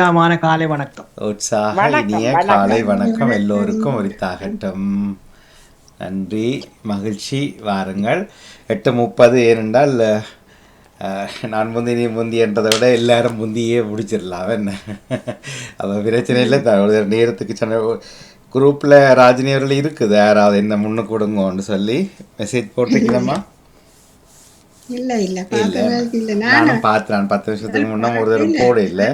உற்சாகமான காலை வணக்கம். உற்சாக வணக்கம் இனிய காலை வணக்கம். வணக்கம் எல்லோருக்கும் உரித்தாகட்டும். நன்றி, மகிழ்ச்சி. வாருங்கள். 8:30 ஏனென்றால் நான் முந்தி முந்தி என்றதை விட எல்லாரும் முந்தியே முடிச்சிடலாம் என்ன. அப்போ பிரச்சனை இல்லை. ஒரு நேரத்துக்கு சொன்ன குரூப்பில் ராஜினி அவர்கள் இருக்குது, யாராவது என்ன முன்னுக்கு கொடுங்கன்னு சொல்லி மெசேஜ் போட்டிருக்கீங்கம்மா? இல்ல இல்ல இல்லை, பார்த்ததற்கு இல்ல. நானும் பார்த்தேன். 10 வருஷத்துக்கு முன்னே ஒரு தடவை போட இல்லை.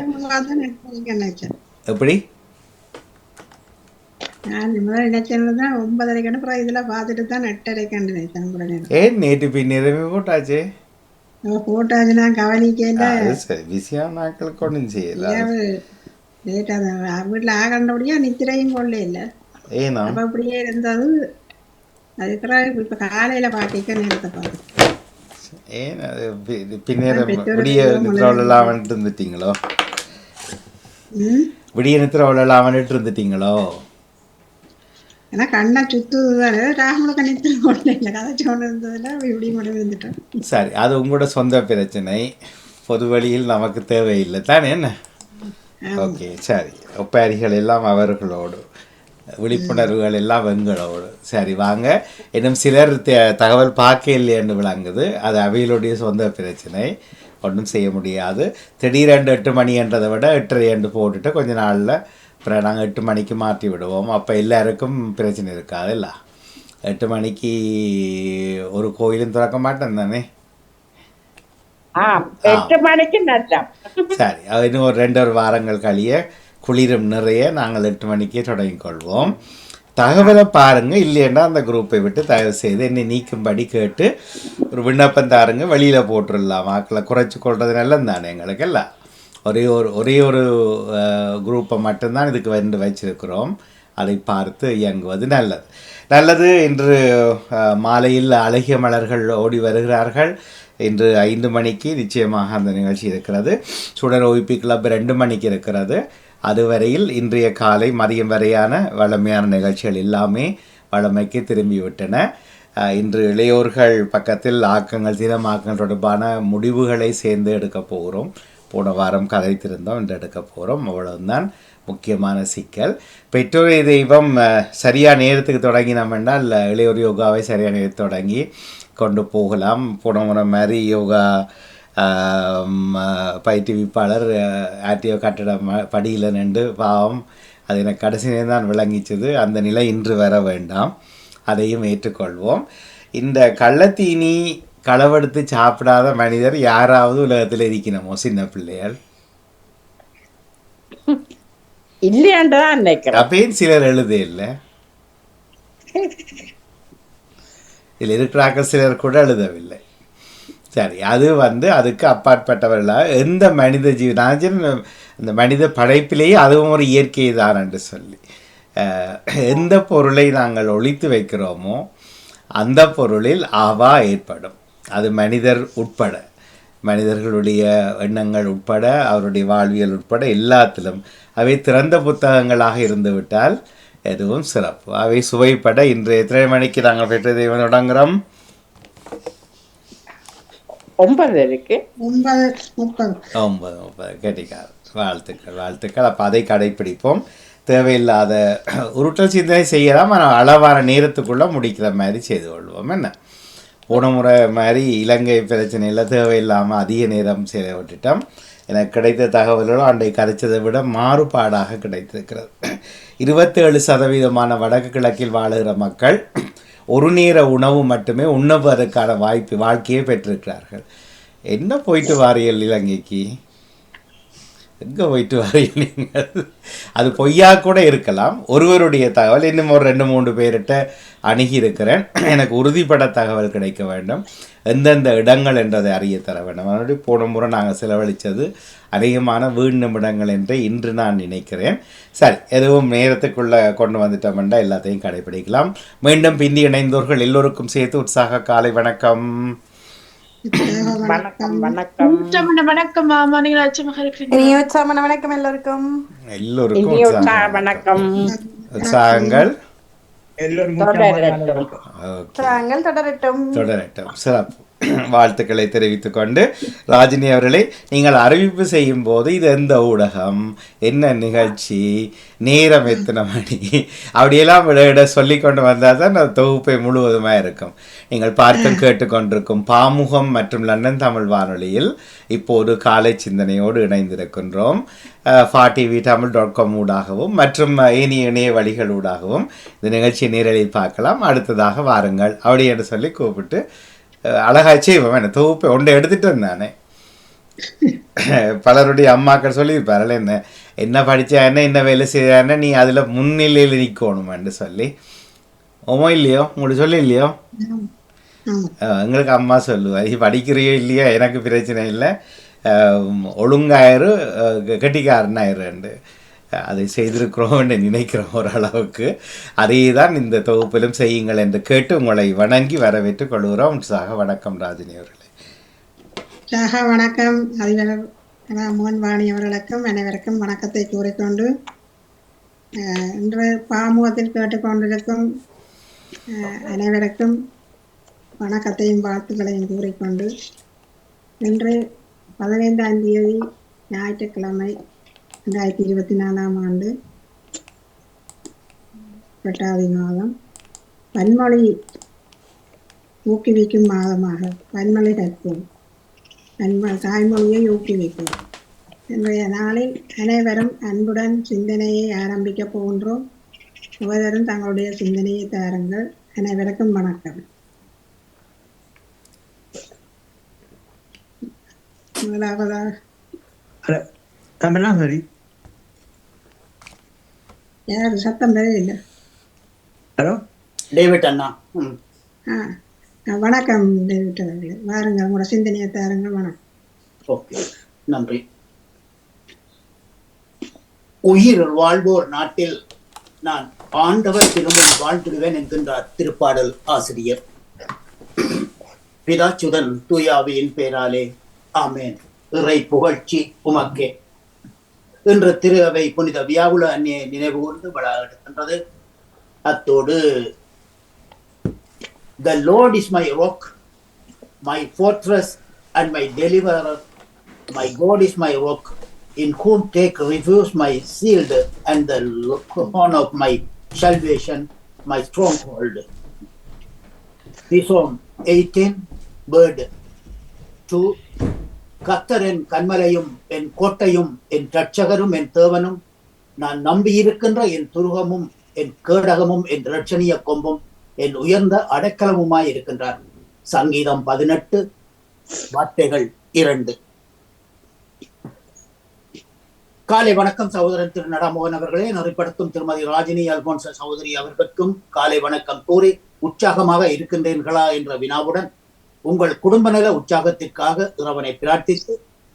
நினைச்சேன். எப்படி? நான் நினைச்சேன் 9:30 அப்புறம் இதுல பார்த்துட்டு தான் 8:30 நினைச்சேன் கூட நேரம். ஏன் நேற்று பின்னிரவே போட்டாச்சே? போட்டாச்சு நான் கவனிக்கல. அது சரி, பிஸியான நாட்களுக்கு ஒன்றும் செய்யல. லேட்டா வீட்டுல ஆகண்டபடியா நித்திரையும் கொள்ள இல்ல. ஏன்னா அப்ப அப்படியே இருந்தது. அதுக்கப்புறம் இப்ப காலையில பாக்க நேரத்தை பார்த்து ஏன் அது பின்னேரம் விடிய நித்திர விழலாம் இருந்துட்டீங்களோ? விடிய நித்திர விழலாம் இருந்துட்டீங்களோ? ஏன்னா கண்ணா சுத்துதானே ராமனுக்கு நித்திர கொள்ள இல்லை. கதை சொன்ன இருந்ததுல இப்படி மட்டும் இருந்துட்டோம். சரி, அது உங்களோட சொந்த பிரச்சனை. பொது வழியில் நமக்கு தேவையில்லை தானே என்ன? ஓகே, சரி. ஒப்பாரிகள் எல்லாம் அவர்களோடு, விழிப்புணர்வுகள் எல்லாம் எங்களோடு. சரி, வாங்க. இன்னும் சிலர் தகவல் பார்க்க இல்லையென்று விளங்குது. அது அவைகளுடைய சொந்த பிரச்சனை, ஒன்றும் செய்ய முடியாது. திடீரென்று 8 மணி என்றதை விட 8:30 என்று போட்டுட்டு கொஞ்ச நாளில் அப்புறம் நாங்கள் 8 மணிக்கு மாற்றி விடுவோம். அப்போ எல்லாருக்கும் பிரச்சனை இருக்காது. இல்லை, 8 மணிக்கு ஒரு கோயிலும் திறக்க மாட்டேன் தானே. 8 மணிக்கு நட்டம். சரி, இன்னும் ஒரு 2 வாரங்கள் கழிய குளிரும் நிறைய நாங்கள் 8 மணிக்கே தொடங்கிக்கொள்வோம். தகவலை பாருங்கள். இல்லைன்னா அந்த குரூப்பை விட்டு தயவு செய்து என்னை நீக்கும்படி கேட்டு ஒரு விண்ணப்பம் தாருங்க. வெளியில் போட்டுடலாம். வாக்களை குறைச்சி கொள்வது நல்லது தானே எங்களுக்கு. எல்லாம் ஒரே ஒரு குரூப்பை மட்டும்தான் இதுக்கு வந்து வச்சிருக்கிறோம். அதை பார்த்து இயங்குவது நல்லது. இன்று மாலையில் அழகிய மலர்கள் ஓடி வருகிறார்கள். இன்று 5 மணிக்கு நிச்சயமாக அந்த நிகழ்ச்சி இருக்கிறது. சுடர் OP கிளப் 2 மணிக்கு இருக்கிறது. அதுவரையில் இன்றைய காலை மதியம் வரையான வழமையான நிகழ்ச்சிகள் எல்லாமே வழமைக்கு திரும்பிவிட்டன. இன்று இளையோர்கள் பக்கத்தில் ஆக்கங்கள், தினமாக்கங்கள் தொடர்பான முடிவுகளை சேர்ந்து எடுக்க போகிறோம். போன வாரம் கதைத்திருந்தோம், இன்று எடுக்க போகிறோம். அவ்வளவுதான் முக்கியமான சிக்கல். பெற்றோர் தெய்வம் சரியாக நேரத்துக்கு தொடங்கினோம் என்றால் இளையோர் யோகாவை சரியான நேரத்துக்கு தொடங்கி கொண்டு போகலாம். போன முறை மாதிரி யோகா பயிற்றுவிப்பாளர் ஆர்டிஓ கட்டட படியில் நின்று பாவம், அது எனக்கு கடைசி நேரம் தான் விளங்கிச்சது. அந்த நிலை இன்று வர வேண்டாம், அதையும் ஏற்றுக்கொள்வோம். இந்த கள்ளத்தீனி களவெடுத்து சாப்பிடாத மனிதர் யாராவது உலகத்தில் இருக்கணுமோ? சின்ன பிள்ளைகள் இல்லையாண்டுதான் நினைக்கிறேன். அப்பயும் சிலர் எழுதே இல்லை. இதில் இருக்கிறார்கள் சிலர் கூட எழுதவில்லை. சரி, அது அதுக்கு அப்பாற்பட்டவர்களாக எந்த மனித ஜீவனாச்சும் இந்த மனித படைப்பிலேயே அதுவும் ஒரு இயற்கை தான் என்று சொல்லி எந்த பொருளை நாங்கள் ஒழித்து வைக்கிறோமோ அந்த பொருளில் ஆவா ஏற்படும். அது மனிதர் உட்பட, மனிதர்களுடைய எண்ணங்கள் உட்பட, அவருடைய வாழ்வியல் உட்பட எல்லாத்திலும் அவை திறந்த புத்தகங்களாக இருந்துவிட்டால் எதுவும் சிறப்பு. அவை சுவைப்பட. இன்று எத்தனை மணிக்கு நாங்கள் பெற்ற தெய்வம் தொடங்குகிறோம்? 9:30 கேட்டிக்கார். வாழ்த்துக்கள். அப்போ அதை கடைப்பிடிப்போம். தேவையில்லாத உருட்டல் சிந்தனை செய்யலாம், ஆனால் அளவான நேரத்துக்குள்ளே முடிக்கிற மாதிரி செய்து கொள்வோம். என்ன, போன முறை மாதிரி இலங்கை பிரச்சனையில் தேவையில்லாமல் அதிக நேரம் செய்ய விட்டுட்டோம். எனக்கு கிடைத்த தகவல்களும் அன்றை கதைச்சதை விட மாறுபாடாக கிடைத்திருக்கிறது. 27% வடக்கு கிழக்கில் வாழுகிற மக்கள் ஒரு நேர உணவு மட்டுமே உண்ணுவதற்கான வாழ்க்கையை பெற்றிருக்கிறார்கள். என்ன போயிட்டு வாரியல் இலங்கைக்கு? எங்கே போயிட்டு வாரியல் நீங்கள்? அது பொய்யா கூட இருக்கலாம். ஒருவருடைய தகவல் இன்னும் ஒரு 2-3 பேர்கிட்ட அணுகி இருக்கிறேன். எனக்கு உறுதிப்பட தகவல் கிடைக்க வேண்டும். எந்தெந்த இடங்கள் என்றதை அறிய தர வேண்டும். அதனுடைய போன முறை நாங்கள் செலவழித்தது அதிகமான வீண் நிமிடங்கள் என்று இன்று நான் நினைக்கிறேன். சரி, எதுவும் நேரத்துக்குள்ளே கொண்டு வந்துட்டோம்னா எல்லாத்தையும் கடைபிடிக்கலாம். மீண்டும் பிந்தி இணைந்தோர்கள் எல்லோருக்கும் சேர்த்து உற்சாக காலை வணக்கம். வணக்கம் வணக்கம் வணக்கம் மாமா. நீங்க வணக்கம் எல்லோருக்கும். வணக்கம். உற்சாகங்கள் தொடரட்டும். தொடரட்டும். சிறப்பு. வாழ்த்துக்களை தெரிவித்துக் கொண்டு ராஜினி அவர்களே, நீங்கள் அறிவிப்பு செய்யும் போது இது எந்த ஊடகம், என்ன நிகழ்ச்சி, நேரம் எத்தனை மணி, அப்படியெல்லாம் விட சொல்லி கொண்டு வந்தால் தான் அந்த தொகுப்பை முழுவதுமாக இருக்கும். நீங்கள் பார்த்தும் கேட்டுக்கொண்டிருக்கும் பாமுகம் மற்றும் லண்டன் தமிழ் வானொலியில் இப்போது காலை சிந்தனையோடு இணைந்திருக்கின்றோம். FarTVTamil.com ஊடாகவும் மற்றும் ஏனைய இணைய வழிகளூடாகவும் இந்த நிகழ்ச்சியை நேரலில் பார்க்கலாம். அடுத்ததாக வாருங்கள் அப்படி என்று சொல்லி கூப்பிட்டு அழகாக செய்வோம். என்ன தொகுப்பை ஒன்றை எடுத்துகிட்டு இருந்தானே, பலருடைய அம்மாக்கள் சொல்லியிருப்பார்கள், என்ன படித்தா என்ன வேலை செய்யான்னு நீ அதில் முன்னிலையில் நிற்கணுமென்று சொல்லி. ஓமோ இல்லையோ, உங்களுக்கு சொல்லி இல்லையோ? எங்களுக்கு அம்மா சொல்லுவார், படிக்கிறையோ இல்லையோ எனக்கு பிரச்சனை இல்லை, ஒழுங்காயிரு கெட்டிக்காரனாயிரு. அதை செய்திருக்கிறோம் என்று நினைக்கிறோம் ஓரளவுக்கு. அதே தான் இந்த தொகுப்பிலும் செய்யுங்கள் என்று கேட்டு உங்களை வணங்கி வரவேற்றுக் கொள்கிறோம். உற்சாக வணக்கம் ராஜினி அவர்களே. வணக்கம் அதிபர் மோகன் வாணி அவர்களுக்கும் அனைவருக்கும் வணக்கத்தை கூறிக்கொண்டு, இன்று பாமுகத்தில் கேட்டுக்கொண்டிருக்கும் அனைவருக்கும் வணக்கத்தையும் வாழ்த்துக்களையும் கூறிக்கொண்டு, இன்று 15ஆம் தேதி ஞாயிற்றுக்கிழமை 2024ஆம் ஆண்டு 8வது மாதம், பன்மொழி ஊக்குவிக்கும் மாதமாக பன்மொழி கற்போம், தாய்மொழியை ஊக்குவிப்போம். இன்றைய நாளில் அனைவரும் அன்புடன் சிந்தனையை ஆரம்பிக்க போகின்றோம். ஒவ்வொருவரும் தங்களுடைய சிந்தனையை தாருங்கள். அனைவருக்கும் வணக்கம். முதலாவதாக யார் சத்தம் இல்லை? ஹலோ டேவிட் அண்ணா. வணக்கம் டேவிட் அவர்களே, வாருங்கள் உங்களோட சிந்தனையை தாருங்கள். வணக்கம். ஓகே, நன்றி. உயிர் வாழ்வோர் நாட்டில் நான் ஆண்டவர் திரும்பும் வாழ்த்துடுவேன் என்கின்றார் திருப்பாடல் ஆசிரியர். பிதாச்சுதன் தூயாவியின் பேராலே ஆமேன். இறை புகழ்ச்சி உமக்கே. இன்று திரு அவை புனித வியாகுல அன்னையை நினைவு கூர்ந்து விழா எடுக்கின்றது. அத்தோடு The Lord is my rock, my fortress and my deliverer, my God is my rock, in whom take refuge my shield and the horn of my salvation, my stronghold. Psalm 18, word 2. கர்த்தர் என் கன்மலையும் என் கோட்டையும் என் இரட்சகரும் என் தேவனும், நான் நம்பியிருக்கின்ற என் துருகமும் என் கேடகமும் என் இரட்சணிய கொம்பும் என் உயர்ந்த அடைக்கலமுமாய் இருக்கின்றார். சங்கீதம் 18 வார்த்தைகள் 2. காலை வணக்கம் சகோதரன் திரு நடாமோகன் அவர்களே, நெறிப்படுத்தும் திருமதி ராஜினி அல்போன்ச சகோதரி அவர்களுக்கும் காலை வணக்கம் கூறி, உற்சாகமாக இருக்கின்றீர்களா என்ற வினாவுடன் உங்கள் குடும்ப நல உற்சாகத்திற்காக இறைவனை பிரார்த்தித்து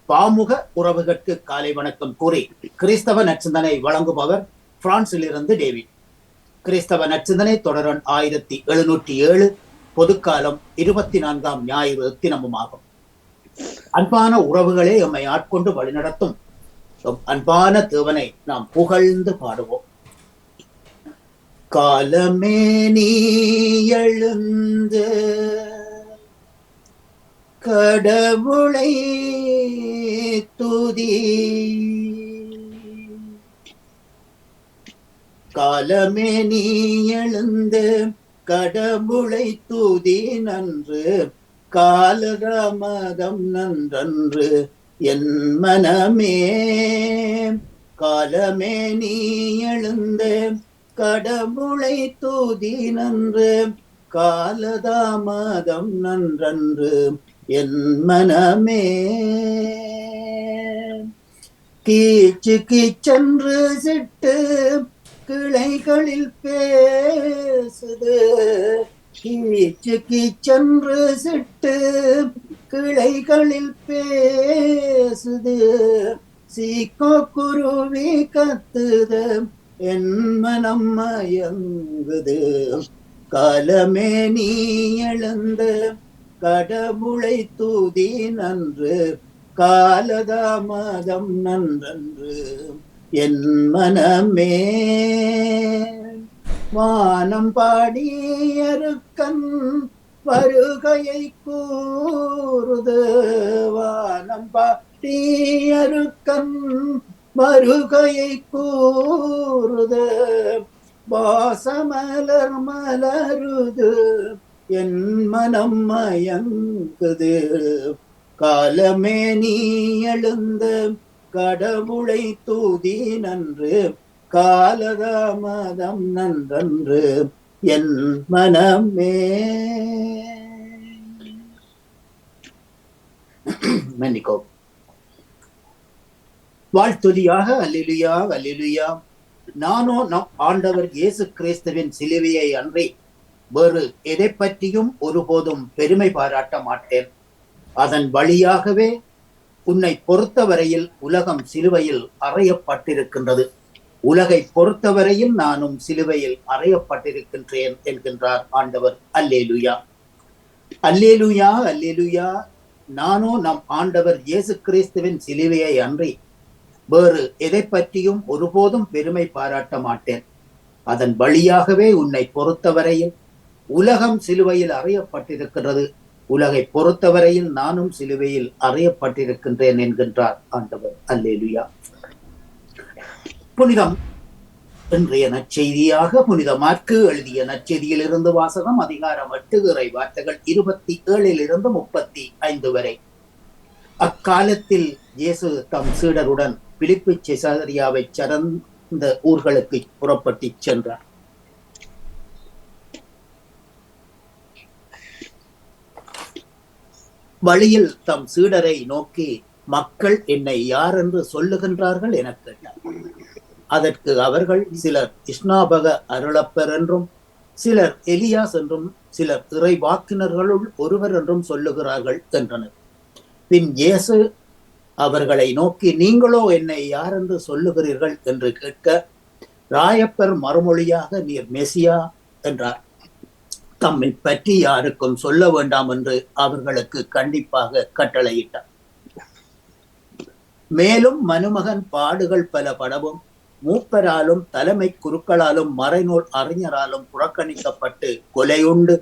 பாமுக உறவுகளுக்கு காலை வணக்கம் கூறி கிறிஸ்தவ நற்சிந்தனை வழங்குபவர் பிரான்சில் இருந்து டேவிட். கிறிஸ்தவ நற்சிந்தனை தொடரன் 1707, பொதுக்காலம் 24ஆம் ஞாயிறு தினமுமாகும். அன்பான உறவுகளே, எம்மை ஆட்கொண்டு வழிநடத்தும் அன்பான தேவனை நாம் புகழ்ந்து பாடுவோம். காலமே நீ எழுந்து கடவுளை துதி, காலமே நீ எழுந்து கடவுளை துதி நன்று, காலதாமதம் நன்றன்று என் மனமே. காலமே நீ எழுந்து கடவுளை துதி நன்று, காலதாமதம் நன்றன்று என் மனமே. கீச்சு கீச்சென்று சிட்டு கிளைகளில் பேசுது, கீச்சு கீச்சென்று சிட்டு கிளைகளில் பேசுது, சீக்கோ குருவி கத்துது என் மனம் மயங்குது. காலமே நீ எழுந்து கடவுளை தூதி நன்று, காலதாமதம் நன்றன்று என் மனமே. வானம் பாடியருக்கன் வருகையை கூறுது வானம் பாட்டியருக்கன் வருகையை கூறுது வாசமலர் மலருது என் மனம் மயங்குது காலமே நீ எழுந்த கடவுளை தூதி நன்று காலதாமதம் நன்றன்று என் மனமே. மன்னிக்கோ. வாழ்த்துதியாக அல்லேலூயா அல்லேலூயா. நானோ நம் ஆண்டவர் இயேசு கிறிஸ்துவின் சிலுவையை அன்றி வேறு எதை பற்றியும் ஒருபோதும் பெருமை பாராட்ட மாட்டேன். அதன் வழியாகவே உன்னை பொறுத்தவரையில் உலகம் சிலுவையில் அறையப்பட்டிருக்கின்றது. உலகை பொறுத்தவரையில் நானும் சிலுவையில் அறையப்பட்டிருக்கின்றேன் என்கின்றார் ஆண்டவர். அல்லேலூயா அல்லேலூயா அல்லேலூயா. நானோ நம் ஆண்டவர் இயேசு கிறிஸ்துவின் சிலுவையை அன்றி வேறு எதை பற்றியும் ஒருபோதும் பெருமை பாராட்ட மாட்டேன். அதன் வழியாகவே உன்னை பொறுத்தவரையில் உலகம் சிலுவையில் அறையப்பட்டிருக்கிறது. உலகை பொறுத்தவரையில் நானும் சிலுவையில் அறையப்பட்டிருக்கின்றேன் என்கின்றார் ஆண்டவர். அல்லேலூயா. புனிதம் இன்றைய நற்செய்தியாக புனித மாற்கு எழுதிய நற்செய்தியிலிருந்து வாசகம். அதிகாரம் 8 இறை வார்த்தைகள் 27 35 வரை. அக்காலத்தில் இயேசு தம் சீடருடன் பிலிப்பு செசரியாவை சார்ந்த ஊர்களுக்கு புறப்பட்டு சென்றார். வழியில் தம் சீடரை நோக்கி, மக்கள் என்னை யார் என்று சொல்லுகின்றார்கள் என கேட்டார். அதற்கு அவர்கள், சிலர் இஸ்னாபக அருளப்பர் என்றும், சிலர் எலியாஸ் என்றும், சிலர் இறை வாக்கினர்களுள் ஒருவர் என்றும் சொல்லுகிறார்கள் என்றனர். பின் இயேசு அவர்களை நோக்கி, நீங்களோ என்னை யார் என்று சொல்லுகிறீர்கள் என்று கேட்க, ராயப்பர் மறுமொழியாக, நீர் மெசியா என்றார். தம்மை பற்றி யாருக்கும் சொல்ல வேண்டாம் என்று அவர்களுக்கு கண்டிப்பாக கட்டளையிட்டார். மேலும் மனுமகன் பாடுகள் பல படவும் மூப்பராலும் தலைமை குருக்களாலும் மறைநூல் அறிஞராலும் புறக்கணிக்கப்பட்டு கொலையுண்டு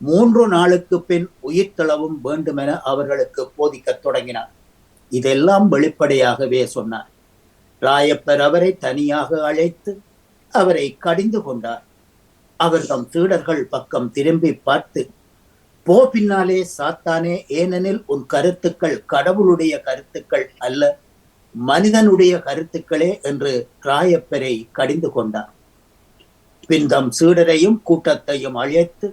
3 நாளுக்கு பின் உயிர்த்தளவும் வேண்டுமென அவர்களுக்கு போதிக்கத் தொடங்கினார். இதெல்லாம் வெளிப்படையாகவே சொன்னார். ராயப்பர் அவரை தனியாக அழைத்து அவரை கடிந்து கொண்டார். அவர் தம் சீடர்கள் பக்கம் திரும்பி பார்த்து, போ பின்னாலே சாத்தானே, ஏனெனில் உன் கருத்துக்கள் கடவுளுடைய கருத்துக்கள் அல்ல, மனிதனுடைய கருத்துக்களே என்று ராயப்பரை கடிந்து கொண்டார். பின் தம் சீடரையும் கூட்டத்தையும் அழைத்து,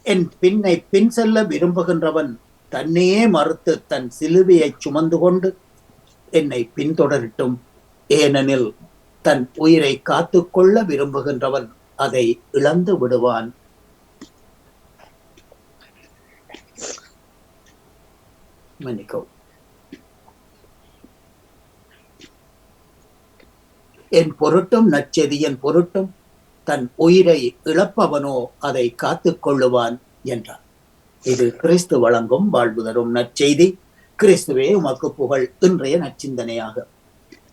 என் பின்னை பின் செல்ல விரும்புகின்றவன் தன்னையே மறுத்து தன் சிலுவையை சுமந்து கொண்டு என்னை பின்தொடரட்டும். ஏனெனில் தன் உயிரை காத்துக்கொள்ள விரும்புகின்றவன் அதை இழந்து விடுவான். மன்னிக்கவும். என் பொருட்டும் நற்செய்தியின் பொருட்டும் தன் உயிரை இழப்பவனோ அதை காத்துக் கொள்ளுவான் என்றார். இது கிறிஸ்து வழங்கும் வாழ்வு தரும் நற்செய்தி. கிறிஸ்துவே உமக்கு புகழ். இன்றைய நற்சிந்தனையாக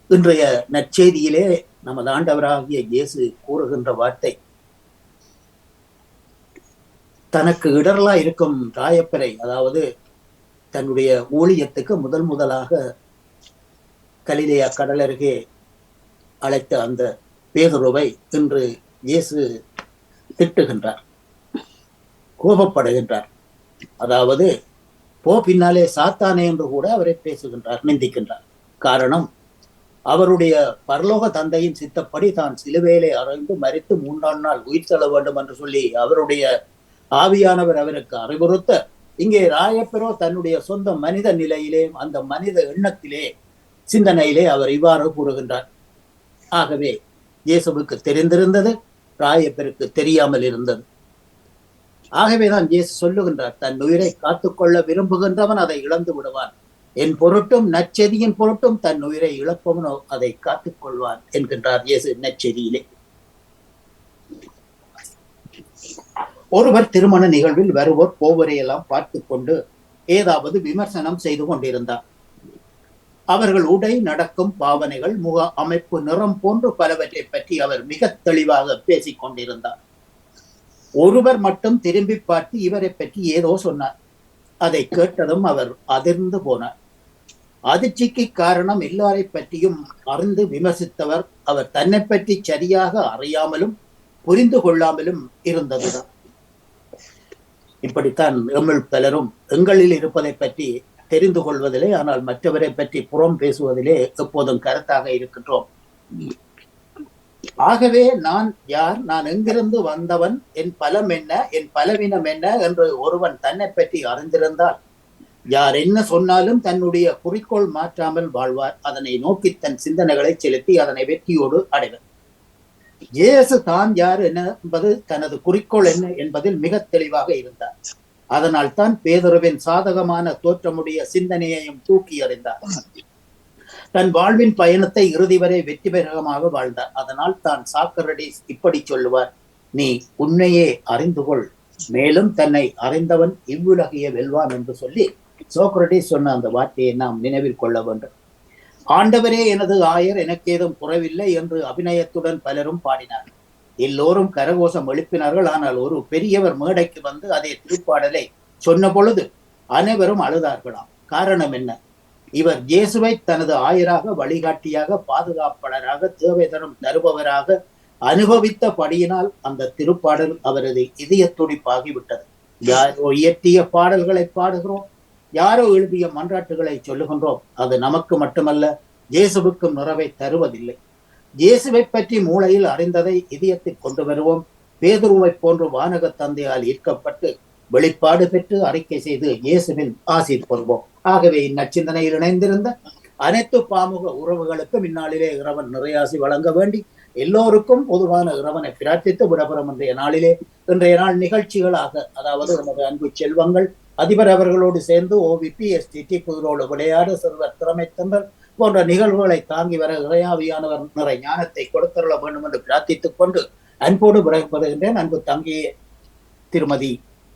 இன்றைய நற்செய்தியிலே நமது ஆண்டவராகிய இயேசு கூறுகின்ற வார்த்தை, தனக்கு இடரலா இருக்கும் ராயப்பரை, அதாவது தன்னுடைய ஊழியத்துக்கு முதலாக கலிலேயா கடலருகே அழைத்த அந்த பேதுருவை இன்று இயேசு திட்டுகின்றார், கோபப்படுகின்றார். அதாவது போ பின்னாலே சாத்தானே என்று கூட அவரை பேசுகின்றார், நிந்திக்கின்றார். காரணம், அவருடைய பரலோக தந்தையின் சித்தப்படி தான் சிலுவையிலே அறைந்து மரித்து 3ஆம் நாள் உயிர் செல்ல வேண்டும் என்று சொல்லி அவருடைய ஆவியானவர் அவருக்கு அறிவுறுத்த, இங்கே ராயப்பெரோ தன்னுடைய சொந்த மனித நிலையிலே, அந்த மனித எண்ணத்திலே, சிந்தனையிலே அவர் இவ்வாறு கூறுகின்றார். ஆகவே இயேசுவுக்கு தெரிந்திருந்தது, ராயப்பெருக்கு தெரியாமல் இருந்தது. ஆகவேதான் இயேசு சொல்லுகின்றார், தன் உயிரை காத்துக்கொள்ள விரும்புகின்றவன் அதை இழந்து விடுவான், என் பொருட்டும் நற்செய்தியின் பொருட்டும் தன் உயிரை இழப்பவனோ அதை காத்துக் கொள்வான் என்கின்றார் இயேசு நற்செய்தியிலே. ஒருவர் திருமண நிகழ்வில் வருவோர் போவரையெல்லாம் பார்த்து கொண்டு ஏதாவது விமர்சனம் செய்து கொண்டிருந்தார். அவர்கள் உடை, நடக்கும் பாவனைகள், முக அமைப்பு, நிறம் போன்று பலவற்றை பற்றி அவர் மிக தெளிவாக பேசிக் கொண்டிருந்தார். ஒருவர் மட்டும் திரும்பி பார்த்து இவரை பற்றி ஏதோ சொன்னார். அதை கேட்டதும் அவர் அதிர்ந்து போனார். அதிர்ச்சிக்கு காரணம் எல்லாரை பற்றியும் அறிந்து விமர்சித்தவர் அவர் தன்னை பற்றி சரியாக அறியாமலும் புரிந்து கொள்ளாமலும் இருந்ததுதான். இப்படித்தான் எம்மில் பலரும் எங்களில் இருப்பதை பற்றி தெரிந்து கொள்வதிலே, ஆனால் மற்றவரை பற்றி புறம் பேசுவதிலே எப்போதும் கருத்தாக இருக்கின்றோம். ஆகவே நான் யார், நான் எங்கிருந்து வந்தவன், என் பலம் என்ன, என் பலவீனம் என்ன என்று ஒருவன் தன்னை பற்றி அறிந்திருந்தால் யார் என்ன சொன்னாலும் தன்னுடைய குறிக்கோள் மாற்றாமல் வாழ்வார். அதனை நோக்கி தன் சிந்தனைகளை செலுத்தி அதனை வெற்றியோடு அடைவர். இயேசு தான் யார் என்பது, தனது குறிக்கோள் என்ன என்பதில் மிக தெளிவாக இருந்தார். அதனால் தான் பேதுருவின் சாதகமான தோற்றமுடைய சிந்தனையையும் தூக்கி எறிந்தார். தன் வாழ்வின் பயணத்தை இறுதி வரை வெற்றிகரமாக வாழ்ந்தார். அதனால் தான் சாக்ரடீஸ் இப்படி சொல்லுவார், நீ உன்னையே அறிந்து கொள், மேலும் தன்னை அறிந்தவன் இவ்வுலகையே வெல்வான் என்று சொல்லி சோக்ரடீஸ் சொன்ன அந்த வார்த்தையை நாம் நினைவில் கொள்ள வேண்டும். ஆண்டவரே எனது ஆயர், எனக்கு ஏதும் குறைவில்லை என்று அபிநயத்துடன் பலரும் பாடினார். எல்லோரும் கரகோஷம் எழுப்பினார்கள். ஆனால் ஒரு பெரியவர் மேடைக்கு வந்து அதே திருப்பாடலை சொன்ன பொழுது அனைவரும் அழுதார்களாம். காரணம் என்ன? இவர் இயேசுவை தனது ஆயராக, வழிகாட்டியாக, பாதுகாப்பாளராக, தேவை தருபவராக அனுபவித்த படியினால் அந்த திருப்பாடல் அவரது இதய துடிப்பாகிவிட்டது. யாரோ இயற்றிய பாடல்களை பாடுகிறோம், யாரோ எழுதிய மன்றாட்டுகளை சொல்லுகின்றோம். அது நமக்கு மட்டுமல்ல, இயேசுவுக்கும் நிறைவை தருவதில்லை. இயேசுவை பற்றி மூளையில் அறிந்ததை இதயத்தில் கொண்டு வருவோம். பேதுருவை போன்று வானக தந்தையால் ஈர்க்கப்பட்டு வெளிப்பாடு பெற்று அறிக்கை செய்து இயேசுவின் ஆசீர் கொள்வோம். ஆகவே இந்நச்சிந்தனையில் இணைந்திருந்த அனைத்து பாமுக உறவுகளுக்கும் இந்நாளிலே இறைவன் நிறையாசி வழங்க வேண்டி எல்லோருக்கும் பொதுவான இறைவனை பிரார்த்தித்து விடப்பெறும் இன்றைய நாள் நிகழ்ச்சிகளாக, அதாவது நமது அன்பு செல்வங்கள் அதிபர் அவர்களோடு சேர்ந்து OVPSTT புதுரோடு விளையாட சிறுவர் திறமை தந்தல் போன்ற நிகழ்வுகளை தாங்கி வர இறையாவியானவர் நிறை ஞானத்தை கொடுத்தருள வேண்டும் என்று பிரார்த்தித்துக் கொண்டு அன்போடு விடைபெறுகின்றேன். அன்பு தங்கிய திருமதி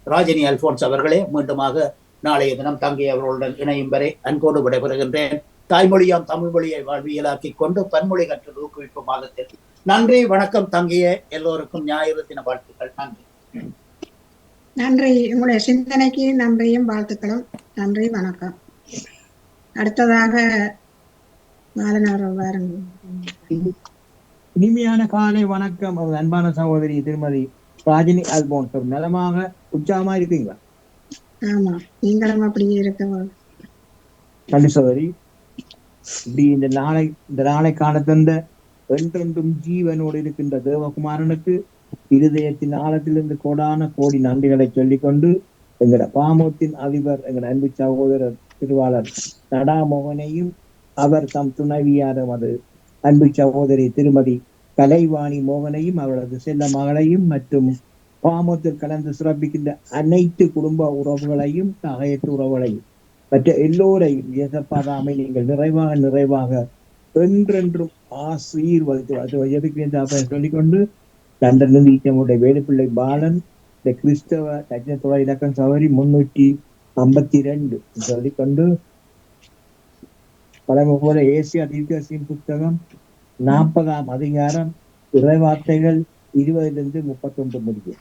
ராஜினி அல்போன்ஸ் அவர்களே, மீண்டுமாக நாளைய தினம் தங்கிய அவர்களுடன் இணையும் வரை அன்போடு விடைபெறுகின்றேன். தாய்மொழியாம் தமிழ் மொழியை வாழ்வியலாக்கி கொண்டு பன்மொழி கற்றல் ஊக்குவிப்பு மாதத்தில் நன்றி, வணக்கம். தங்கிய எல்லோருக்கும் ஞாயிறு தின வாழ்த்துக்கள். நன்றி. நன்றி. உங்களுடைய சிந்தனைக்கு நன்றியும் வாழ்த்துக்களும். நன்றி, வணக்கம். அடுத்ததாக இனிமையான காலை வணக்கம். அன்பான சகோதரி திருமதி ராஜினி அல்போன்ஸ், நலமாக உற்சாகமா இருக்கீங்களா? ஆமா, நீங்களும் அப்படியே இருக்க. நன்றி சகோதரி. இப்படி இந்த நாளை காண தந்த என்றென்றும் ஜீவனோடு இருக்கின்ற தேவகுமாரனுக்கு இருதயத்தின் ஆழத்திலிருந்து கோடான கோடி நன்றிகளை சொல்லிக்கொண்டு எங்கட பாமோத்தின் அதிபர் எங்கட அன்பு சகோதரர் திருவாளர் நடாமோகனையும் அவர் தம் துணைவியாரும் அது அன்பு சகோதரி திருமதி கலைவாணி மோகனையும் அவரது செல்ல மகளையும் மற்றும் பாமோத்தில் கலந்து சிறப்பிக்கின்ற அனைத்து குடும்ப உறவுகளையும் தகையற்ற உறவுகளையும் மற்ற எல்லோரையும் இயேசப்பாதாமை நீங்கள் நிறைவாக என்றென்றும் ஆசீர்வதித்து சொல்லிக்கொண்டு லண்டனிலிருந்து ஈச்சமுடைய வேலுப்பிள்ளை பாலன் இந்த கிறிஸ்தவ தஜ்ஞத்தோட இலக்கம் சவரி 352 சொல்லிக்கொண்டு பழமை போல ஏசியா தீர்க்கதரிசியின் புத்தகம் 40ஆம் அதிகாரம் இறைவார்த்தைகள் 20 - 31 முடியும்.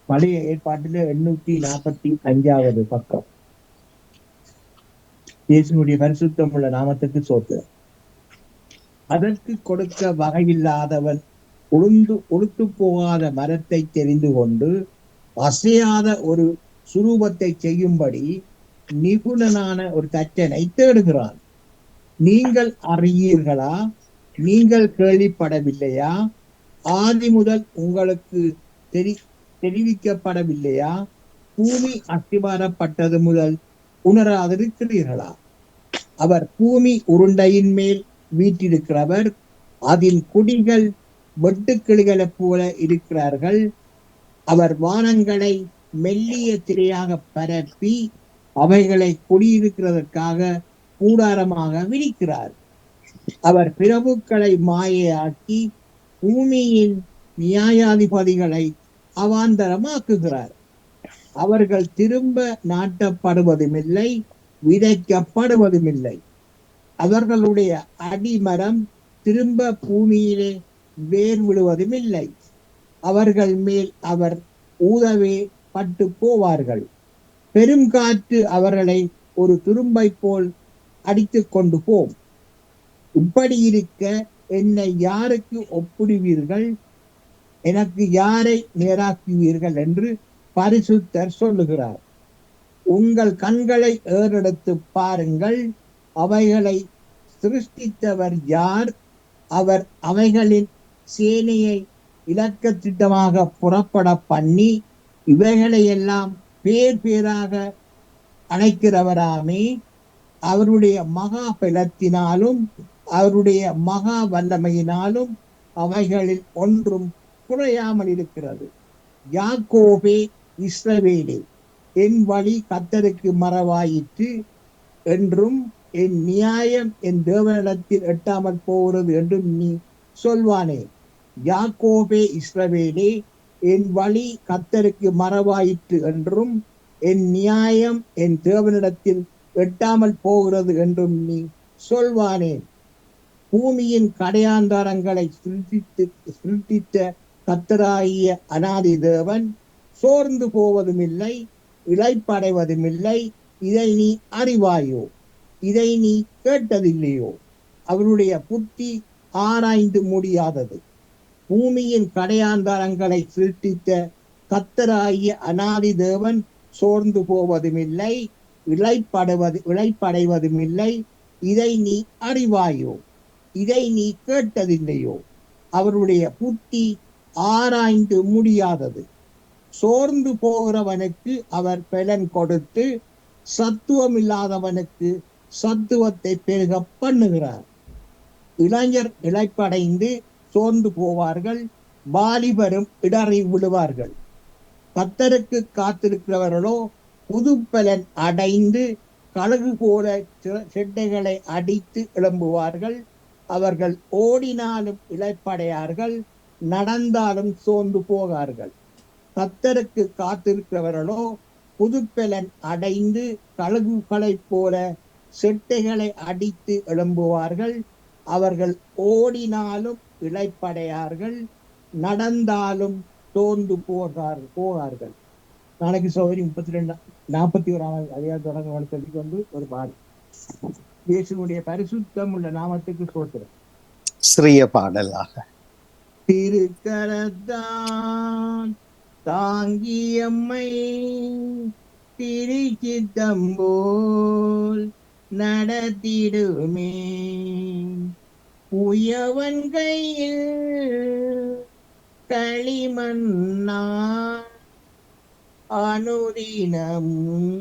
பழைய ஏற்பாட்டில 845வது பக்கம். இயேசுனுடைய பரிசுத்தம் உள்ள நாமத்துக்கு சோத்து. அதற்கு கொடுக்க வகையில்லாதவன் உளுத்து போகாத மரத்தை தெரிந்து கொண்டு அசையாத ஒரு சுரூபத்தை செய்யும்படி நிபுணனான ஒரு தச்சனை தேடுகிறான். நீங்கள் அறியீர்களா? நீங்கள் கேள்விப்படவில்லையா? ஆதி முதல் உங்களுக்கு தெரிவிக்கப்படவில்லையா? பூமி அஸ்திபாரப்பட்டது முதல் உணராதிருக்கிறீர்களா? அவர் பூமி உருண்டையின் மேல் வீற்றிருக்கிறவர். அதில் குடிகள் வெட்டுக்கிளிகளைப் போல இருக்கிறார்கள். அவர் வானங்களை மெல்லிய திரையாக பரப்பி அவைகளை குடியிருக்கிறதற்காக கூடாரமாக விரிக்கிறார். அவர் பிரபுக்களை மாயையாக்கி பூமியின் நியாயாதிபதிகளை அவாந்தரமாக்குகிறார். அவர்கள் திரும்ப நாட்டப்படுவதுமில்லை, விதைக்கப்படுவதுமில்லை. அவர்களுடைய அடிமரம் திரும்ப பூமியிலே வேர் விடுவதுமில்லை. அவர்கள் மேல் அவர் ஊதவே பட்டு போவார்கள். பெருங்காற்று அவர்களை ஒரு துரும்பை போல் அடித்து கொண்டு போம். இப்படி இருக்க என்னை யாருக்கு ஒப்பிடுவீர்கள், எனக்கு யாரை நேராக்குவீர்கள் என்று பரிசுத்தர் சொல்லுகிறார். உங்கள் கண்களை ஏறெடுத்து பாருங்கள், அவைகளை சிருஷ்டித்தவர் யார்? அவர் அவைகளின் சேனையை இலக்க திட்டமாக புறப்பட பண்ணி இவைகளையெல்லாம் பேர் பேராக அழைக்கிறவராமே. அவருடைய மகா பலத்தினாலும் அவருடைய மகா வல்லமையினாலும் அவைகளில் ஒன்றும் குறையாமல் இருக்கிறது. யாக்கோபே, இஸ்ரவேலே, என் வழி கர்த்தருக்கு மறவாயிற்று என்றும் என் நியாயம் என் தேவனிடத்தில் எட்டாமல் போகிறது என்றும் நீ சொல்வானே. யாக்கோபே, இஸ்ரவேலே, என் வழி கர்த்தருக்கு மறவாயிற்று என்றும் என் நியாயம் என் தேவனிடத்தில் எட்டாமல் போகிறது என்றும் நீ சொல்வானே. பூமியின் கடையாந்தாரங்களை சிருஷ்டித்த கர்த்தராகிய அநாதி தேவன் சோர்ந்து போவதும் இல்லை, இளைப்படைவதும் இல்லை. இதை நீ அறிவாயோ? இதை நீ கேட்டதில்லையோ? அவருடைய புத்தி ஆராய்ந்து முடியாதது. பூமியின் கடையாந்தாரங்களை சிருஷ்டித்த கர்த்தராகிய அநாதி தேவன் சோர்ந்து போவதும் இல்லை, இளைப்படைவதும் இல்லை. இதை நீ அறிவாயோ? இதை நீ கேட்டதில்லையோ? அவருடைய புத்தி ஆராய்ந்து முடியாதது. சோர்ந்து போகிறவனுக்கு அவர் பலன் கொடுத்து சத்துவம் இல்லாதவனுக்கு சத்துவத்தை பெருக பண்ணுகிறார். இளைஞர் இளைப்படைந்து சோர்ந்து போவார்கள், வாலிபரும் இடறி விடுவார்கள். கர்த்தருக்கு காத்திருக்கிறவர்களோ புது பலன் அடைந்து கழுகு போல செட்டைகளை அடித்து எழும்புவார்கள். அவர்கள் ஓடினாலும் இளைப்படையார்கள், நடந்தாலும் சோர்ந்து போகார்கள். கர்த்தருக்கு காத்திருக்கிறவர்களோ புதுப்பலன் அடைந்து கழுகுகளைப் போல செட்டைகளை அடித்து எழும்புவார்கள். அவர்கள் ஓடினாலும் இளைப்படையார்கள், நடந்தாலும் சோர்ந்து போகார்கள். நாளைக்கு சௌகரி 42-41 அதிகாரம் தொடங்க சொல்லிக் கொண்டு ஒரு பாடு. இயேசுடைய பரிசுத்தம் உள்ள நாமத்துக்கு சோத்திரம். சிறிய பாடலாக திருக்கரத்தான் தாங்கியம்மை திருச்சித்தம்போல் நடத்திடுமே. உயவன் கையில் களிமண்ணா அனுதினமும்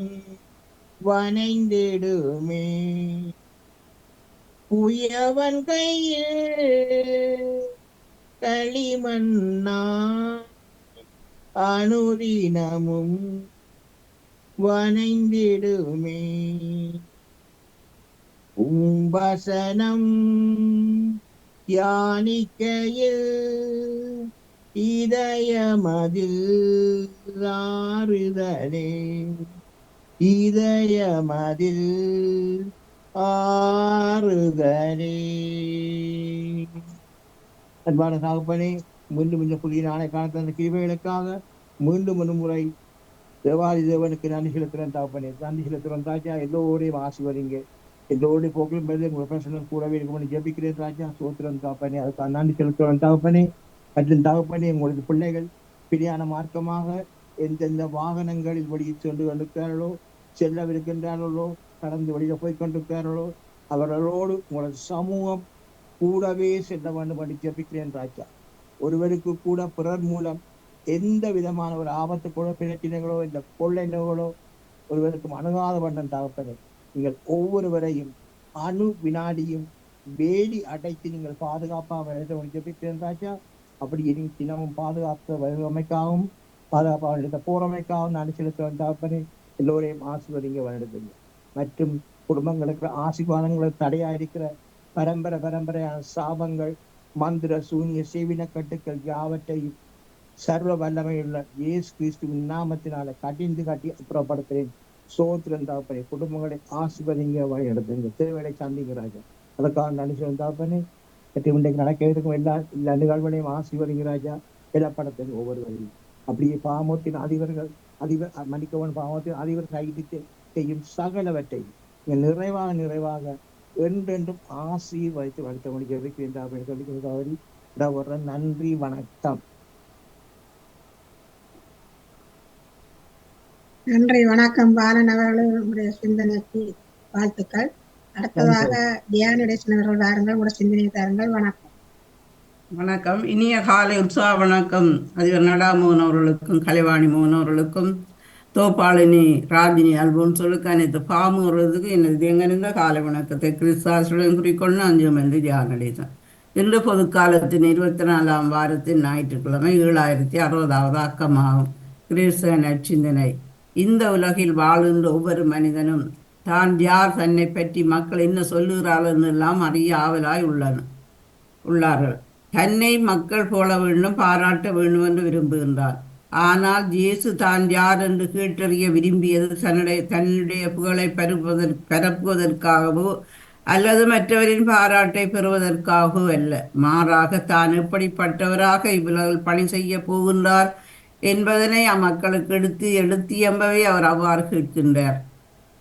வனைந்திடுமே. உயவன் கையில் களிமண்ணா அனுதினமும் வனைந்திடுமே. உம்பசனம் யானிக்கையில் இதயமதில் ஆறுதலே, இதயமதில் ஆறுதலே. அன்பான தகப்பனே, மீண்டும் இந்த புதிய நாளை காலத்தில் அந்த கிருபைகளுக்காக மீண்டும் ஒரு முறை தேவாதி தேவனுக்கு நன்றி செலுத்துறேன் தகப்பனே. நன்றி செலுத்துறேன் ராஜா. எல்லோரையும் ஆசிர்வதிங்க. எல்லோருடைய போக்கிலும் உங்கள் பிரச்சனை கூடவே இருக்கும்னு ஜெபிக்கிறேன் ராஜா. சோத்திரம் தகப்பனே. அதுக்காக நன்றி செலுத்துறேன் தகப்பனே. மற்றும் தகப்பனே, உங்களுக்கு பிள்ளைகள் பிரியான மார்க்கமாக எந்தெந்த வாகனங்களில் வழியில் சென்று கொண்டிருக்கிறார்களோ, செல்லவிருக்கின்றார்களோ, கடந்து வழியில போய் கொண்டிருக்கிறார்களோ, அவர்களோடு உங்களது சமூகம் கூடவே செல்ல வேண்டும் என்று ஜெபிக்கிறேன் ராஜா. ஒருவருக்கு கூட பிறர் மூலம் எந்த விதமான ஒரு ஆபத்துக்கூட பிரச்சனைகளோ இந்த கொள்ளைகளோ ஒருவருக்கும் அணுகாத வண்ணம் தகப்பனே, நீங்கள் ஒவ்வொருவரையும் அணு வினாடியும் வேலி அடைத்து நீங்கள் பாதுகாப்பாக ஜெபிக்கிறேன் ராஜா. அப்படி தினமும் பாதுகாப்பு வடிவமைக்காகவும் பாதுகாப்பாக போறமைக்காகவும் நான் செலுத்துவேன் தகப்பனே. எல்லோரையும் ஆசீர்வதிங்க வருடுங்க. மற்றும் குடும்பங்களுக்கு ஆசீர்வாதங்களை தடையா இருக்கிற பரம்பரையான சாபங்கள், மந்திர சூனிய சேவின கட்டுக்கள் யாவற்றையும் சர்வ வல்லமையுள்ள இயேசு கிறிஸ்துவின் நாமத்தினால கட்டிந்து காட்டி அப்புறப்படுத்துகிறேன். சோத்திரம் தகப்பனே. குடும்பங்களை ஆசீர்வதிங்க வழிநடத்துங்க. தேவையை சந்திங்க ராஜா. அதுக்காக நன்றி தகப்பனே. இன்றைக்கு நடக்க இருக்கும் எல்லா நிகழ்வுகளையும் ஆசீர்வதிங்க ராஜா. இடப்படத்தில் ஒவ்வொருவரையும் அப்படியே பாமத்தின் அதிபர்கள் மன்னிக்கவன் பாமத்தின் அதிபர் கைது செய்யும் சகலவற்றை நிறைவாக நிறைவாக என்றென்றும் ஆசீர்வதித்து வளர்த்த முடிக்கிறது. நன்றி, வணக்கம். நன்றி, வணக்கம் பாலன் அவர்களுடைய சிந்தனைக்கு வாழ்த்துக்கள். அடுத்ததாக தியானடேசன் அவர்கள் வாருங்கள், உங்களோட சிந்தனையை தாருங்கள். வணக்கம். வணக்கம். இனிய காலை உற்சாக வணக்கம் அதிபர் நடாமோகன் அவர்களுக்கும் கலைவாணி மோகன் அவர்களுக்கும் தோப்பாளினி ராஜினி அல்போன்சோலுக்கு அனைத்து பாமுறதுக்கு எனது எங்கிருந்த காலை வணக்கத்தை கிறிஸ்தாசுடன் குறிக்கொண்டு அஞ்சும் என்று தியானடேசன். இன்று பொதுக்காலத்தின் 24ஆம் வாரத்தின் ஞாயிற்றுக்கிழமை 7060வது அக்கமாகும் கிறிஸ்தவ நற்சிந்தனை. இந்த உலகில் வாழ்கின்ற ஒவ்வொரு மனிதனும் தான் யார், தன்னை பற்றி மக்கள் என்ன சொல்லுகிறார்கள் எல்லாம் அறிய ஆவலாய் உள்ளார்கள். தன்னை மக்கள் போல வேண்டும், பாராட்ட வேண்டும் என்று விரும்புகின்றார். ஆனால் இயேசு தான் யார் என்று கேட்டறிய விரும்பியது தன்னுடைய புகழை பரப்புவதற்காகவோ அல்லது மற்றவரின் பாராட்டை பெறுவதற்காகவோ அல்ல. மாறாக தான் எப்படிப்பட்டவராக இவ்வுலகில் பணி செய்ய போகின்றார் என்பதனை அம்மக்களுக்கு எடுத்தியம்பவே அவர் அவ்வாறு கேட்கின்றார்.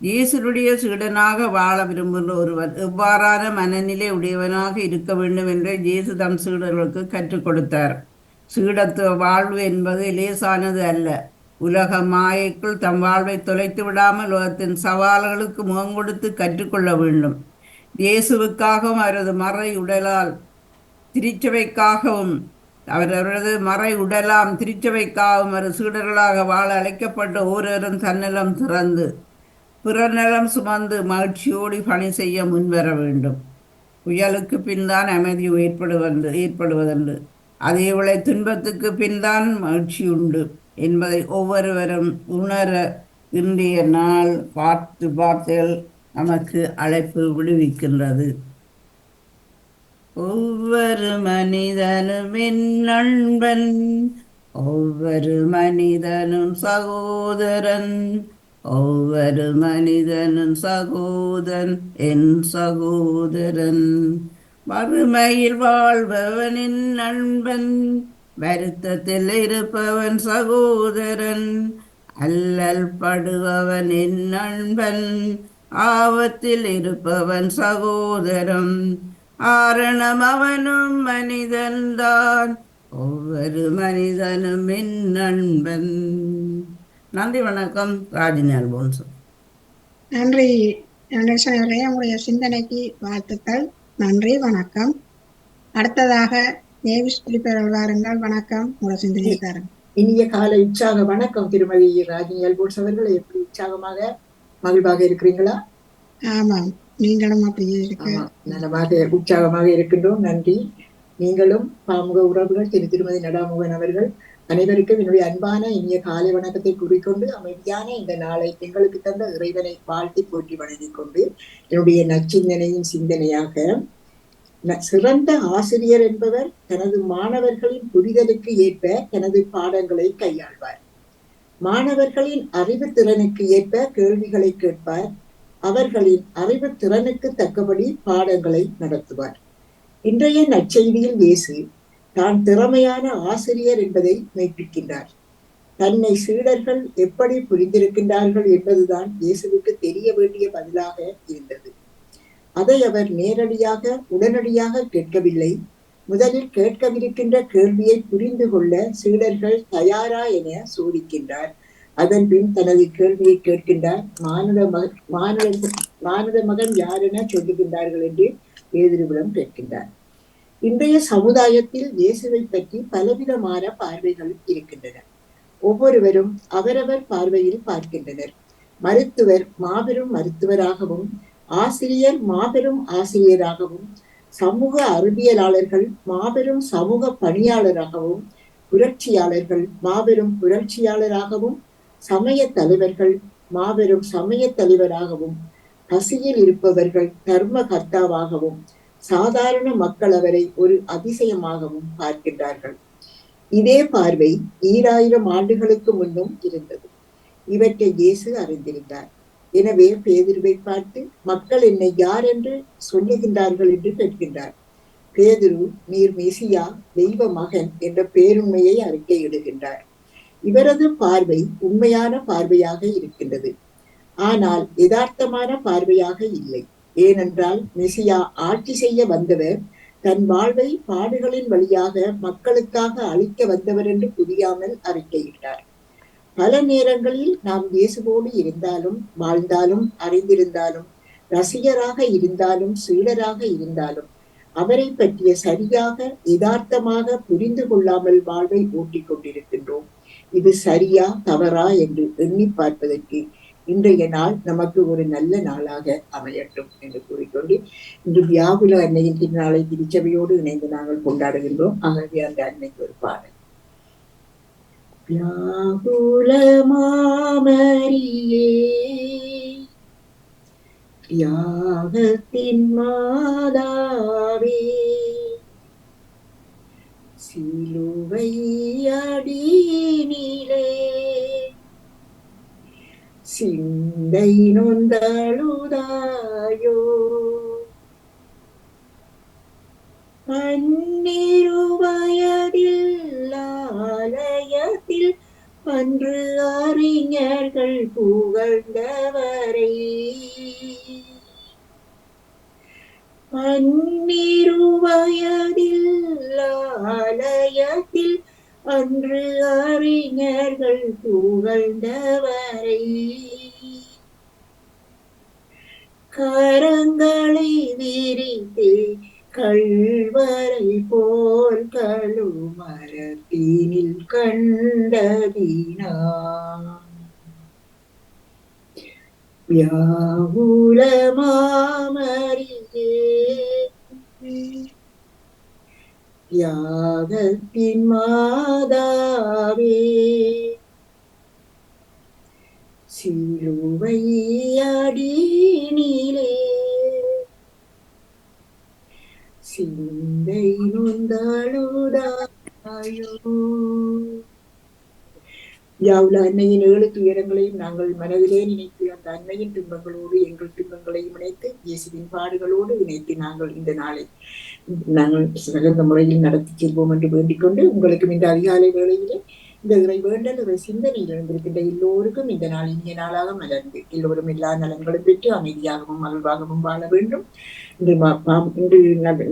இயேசுடைய சீடனாக வாழ விரும்புகின்ற ஒருவர் எவ்வாறான மனநிலை உடையவனாக இருக்க வேண்டும் என்று இயேசு தம் சீடர்களுக்கு கற்றுக் கொடுத்தார். சீடத்துவ வாழ்வு என்பது லேசானது அல்ல. உலக மாயைக்குள் தம் வாழ்வை தொலைத்து விடாமல் உலகத்தின் சவால்களுக்கு முகம் கொடுத்து கற்றுக்கொள்ள வேண்டும். இயேசுவுக்காகவும் அவரது மறை உடலால் திருச்சபைக்காகவும் அவரது மறை உடலாம் திருச்சபைக்காகவும் அவர் சீடர்களாக வாழ அழைக்கப்பட்ட ஒருவரும் தன்னலம் திறந்து பிறநலம் சுமந்து மகிழ்ச்சியோடு பணி செய்ய முன்வர வேண்டும். புயலுக்கு பின்தான் அமைதி ஏற்படுவதுண்டு. அதேவேளை துன்பத்துக்கு பின்தான் மகிழ்ச்சி உண்டு என்பதை ஒவ்வொருவரும் உணர இன்றைய நாள் வார்த்தைகள் நமக்கு அழைப்பு விடுவிக்கின்றது. ஒவ்வொரு மனிதனும் என் நண்பன், ஒவ்வொரு மனிதனும் சகோதரன், ஒவ்வொரு மனிதனும் என் சகோதரன். வறுமையில் வாழ்பவன் என் நண்பன், வருத்தத்தில் இருப்பவன் சகோதரன், அல்லல் படுபவன் என் நண்பன், ஆபத்தில் இருப்பவன் சகோதரன். ஆரணம் அவனும் மனிதன்தான், ஒவ்வொரு மனிதனும் என் நண்பன். நன்றி, வணக்கம். ராஜினி அல்போன்சோ. நன்றி அவர்களே, உங்களுடைய சிந்தனைக்கு வாழ்த்துக்கள். நன்றி, வணக்கம். அடுத்ததாக தேவிஸ் பிலிப்பர் வாருங்கள். வணக்கம், உங்களோட சிந்தனையை தாருங்கள். இனிய காலை உற்சாக வணக்கம் திருமதி ராஜினி அல்போன்ஸ் அவர்கள். எப்படி உற்சாகமாக மகிழ்வாக இருக்கிறீங்களா? ஆமாம், நீங்களும் அப்படியே இருக்கு. நலமாக உற்சாகமாக இருக்கின்றோம். நன்றி. நீங்களும் பாமுக உறவுகள் திருமதி நடாமோகன் அவர்கள் அனைவருக்கும் என்னுடைய அன்பான இனிய காலை வணக்கத்தை கூறிக்கொண்டு அமைதியான இந்த நாளை எங்களுக்கு தந்த இறைவனை வாழ்த்தி போற்றி வணங்கிக் கொண்டு என்னுடைய நச்சிந்தனையின் சிந்தனையாக, சிறந்த ஆசிரியர் என்பவர் தனது மாணவர்களின் புரிதலுக்கு ஏற்ப தனது பாடங்களை கையாள்வார். மாணவர்களின் அறிவு திறனுக்கு ஏற்ப கேள்விகளை கேட்பார். அவர்களின் அறிவு திறனுக்கு தக்கபடி பாடங்களை நடத்துவார். இன்றைய நற்செய்தியில் இயேசு தான் திறமையான ஆசிரியர் என்பதை மெய்ப்பிக்கின்றார். தன்னை சீடர்கள் எப்படி புரிந்திருக்கின்றார்கள் என்பதுதான் இயேசுவுக்கு தெரிய வேண்டிய பதிலாக இருந்தது. அதை அவர் உடனடியாக கேட்கவில்லை. முதலில் கேட்கவிருக்கின்ற கேள்வியை புரிந்து கொள்ள சீடர்கள் தயாரா என சோதிக்கின்றார். அதன் பின் தனது கேள்வியை கேட்கின்றார். மானுட மகன் யார் என சொல்லுகின்றார்கள் என்று பேதுருவிடம் கேட்கின்றார். இன்றைய சமுதாயத்தில் இயேசுவை பற்றி பலவிதமான பார்வைகள் இருக்கின்றன. ஒவ்வொருவரும் அவரவர் பார்வையில் பார்க்கின்றனர். மருத்துவர் மாபெரும் மருத்துவராகவும், ஆசிரியர் மாபெரும் ஆசிரியராகவும், சமூக அறிவியலாளர்கள் மாபெரும் சமூக பணியாளராகவும், புரட்சியாளர்கள் மாபெரும் புரட்சியாளராகவும், சமய தலைவர்கள் மாபெரும் சமய தலைவராகவும், பசியில் இருப்பவர்கள் தர்ம கர்த்தாவாகவும், சாதாரண மக்கள் அவரை ஒரு அதிசயமாகவும் பார்க்கின்றார்கள். இதே பார்வை 2000 ஆண்டுகளுக்கு முன்னும் இருந்தது. இவற்றை இயேசு அறிந்திருந்தார். எனவே பேதுருவை பார்த்து, மக்கள் என்னை யார் என்று சொல்லுகின்றார்கள் என்று கேட்கின்றார். பேதுரு நீர் மெசியா தெய்வ மகன் என்ற பேருண்மையை அறிக்கையிடுகின்றார். இவரது பார்வை உண்மையான பார்வையாக இருக்கின்றது, ஆனால் யதார்த்தமான பார்வையாக இல்லை. ஏனென்றால் மெசியா ஆட்சி செய்ய வந்தவர் தன் வாழ்வை பாடுகளின் வழியாக மக்களுக்காக அளிக்க வந்தவர் என்று புரியாமல் அறிக்கையிட்டார். பல நேரங்களில் நாம் இயேசுவோடு இருந்தாலும் வாழ்ந்தாலும் அறிந்திருந்தாலும் ரசிகராக இருந்தாலும் சீடராக இருந்தாலும் அவரை பற்றிய சரியாக யதார்த்தமாக புரிந்து கொள்ளாமல் வாழ்வை ஓட்டிக் கொண்டிருக்கின்றோம். இது சரியா தவறா என்று எண்ணி பார்ப்பதற்கு இன்றைய நாள் நமக்கு ஒரு நல்ல நாளாக அமையட்டும் என்று கூறிக்கொண்டு இன்று வியாகுல அன்னையின் திருநாளை திருச்சபையோடு இணைந்து நாங்கள் கொண்டாடுகின்றோம். ஆகவே அந்த அன்னைக்கு ஒரு பாடல். வியாகுல மாமரியே தியாகத்தின் மாதாவே சிலுவை அடியினிலே சிந்தை நொந்தழுதாயோ பன்னிரு வயதில் ஆலயத்தில் அன்று அறிஞர்கள் புகழ்ந்தவரை பன்னிரு வயதில் ஆலயத்தில் அன்று அறிஞர்கள் புகழ்ந்தவரை கரங்களை விரித்தே கள்வரை போல் கழுமரத்தினில் கண்டதினா வியாகுல மாமரியே தியாகத்தின் மாதாவே சிலுவை அடியினிலே சிந்தை நொந்தழுதாயோ. யாவுல அன்னையின் 7 துயரங்களையும் நாங்கள் மனதிலே நினைத்து அந்த அன்னையின் துன்பங்களோடு எங்கள் துன்பங்களையும் இணைத்து இயேசுவின் பாடுகளோடு இணைத்து நாங்கள் இந்த நாளை நாங்கள் சிறந்த முறையில் நடத்தி செல்வோம் என்று வேண்டிக் கொண்டு உங்களுக்கும் இந்த அதிகாலை வேளையிலே இந்த இறை வேண்டல் இறை சிந்தனையில் இருந்திருக்கின்ற எல்லோருக்கும் இந்த நாள் இனிய நாளாக மலர்ந்து எல்லோரும் எல்லா நலன்களும் பெற்று அமைதியாகவும் மகிழ்வாகவும் வாழ வேண்டும். இன்று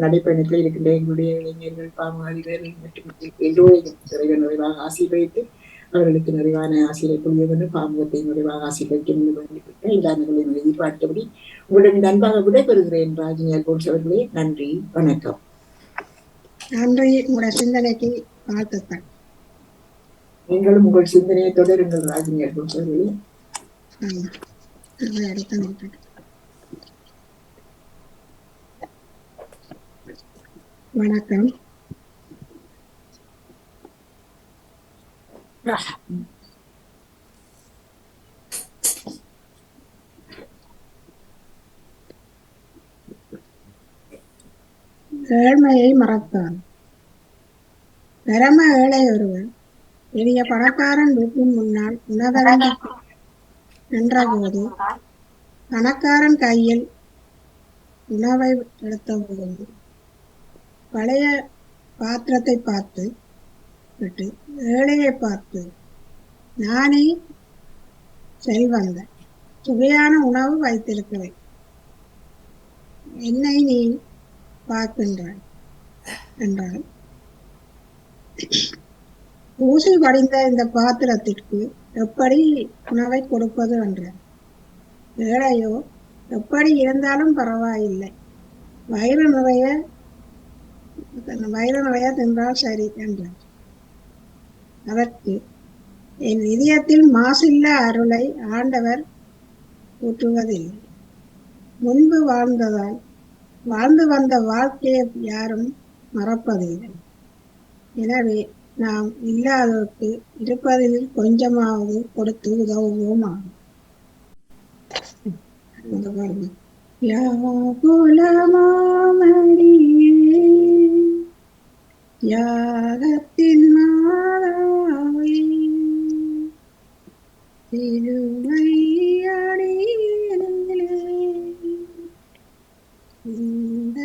நடைப்பயணத்தில் இருக்கின்ற எங்களுடைய இளைஞர்கள் பாமதிகள் மற்றும் எல்லோரையும் இறைவன் நிறைவாக ஆசீர்வதித்து அவர்களுக்கு நிறைவான ஆசிரியை புரிய வேண்டும். பாமுகத்தை நிறைவாக ஆசீர்வதிக்கும் என்று வேண்டிவிட்ட எல்லா நிகழ்வையும் எதிர்பார்த்தபடி உங்களிடம் அன்பாக விடைபெறுகிறேன். ராஜினி அல்போன்ஸ் அவர்களே, நன்றி, வணக்கம். நன்றி. உங்களுடைய சிந்தனைக்கு வாழ்த்துக்கள். நீங்களும் உங்கள் சிந்தனையை தொடருங்கள் ராஜினி அல்போன்ஸ் அவர்களே. வணக்கம். ஏழ்மையை மறத்தான். பரம ஏழை ஒருவன் பெரிய பணக்காரன் வீட்டின் முன்னால் உணவருந்தி நின்றபோது பணக்காரன் கையில் உணவை எடுத்தபோது பழைய பாத்திரத்தை பார்த்து விட்டு ஏழையை பார்த்து, நானே செல்வந்தன், சுவையான உணவு வைத்திருக்கிறேன், என்னை நீ பார்க்கின்றாய் என்றால், ஊசி படிந்த இந்த பாத்திரத்திற்கு எப்படி உணவை கொடுப்பது என்றார். ஏழையோ, எப்படி இருந்தாலும் பரவாயில்லை, வயிறு நிறைய தின்றால் சரி என்றார். அதற்கு, என் இதயத்தில் மாசில்ல அருளை ஆண்டவர் ஊற்றுவதில்லை. முன்பு வாழ்ந்து வந்த வாழ்க்கையை யாரும் மறப்பதில்லை. எனவே நாம் இல்லாதவருக்கு இருப்பதில் கொஞ்சமாவது கொடுத்து உதவுவோம் ஆகும். யாகத்தின் மாதாவே சிலுவை அடியினிலே இந்த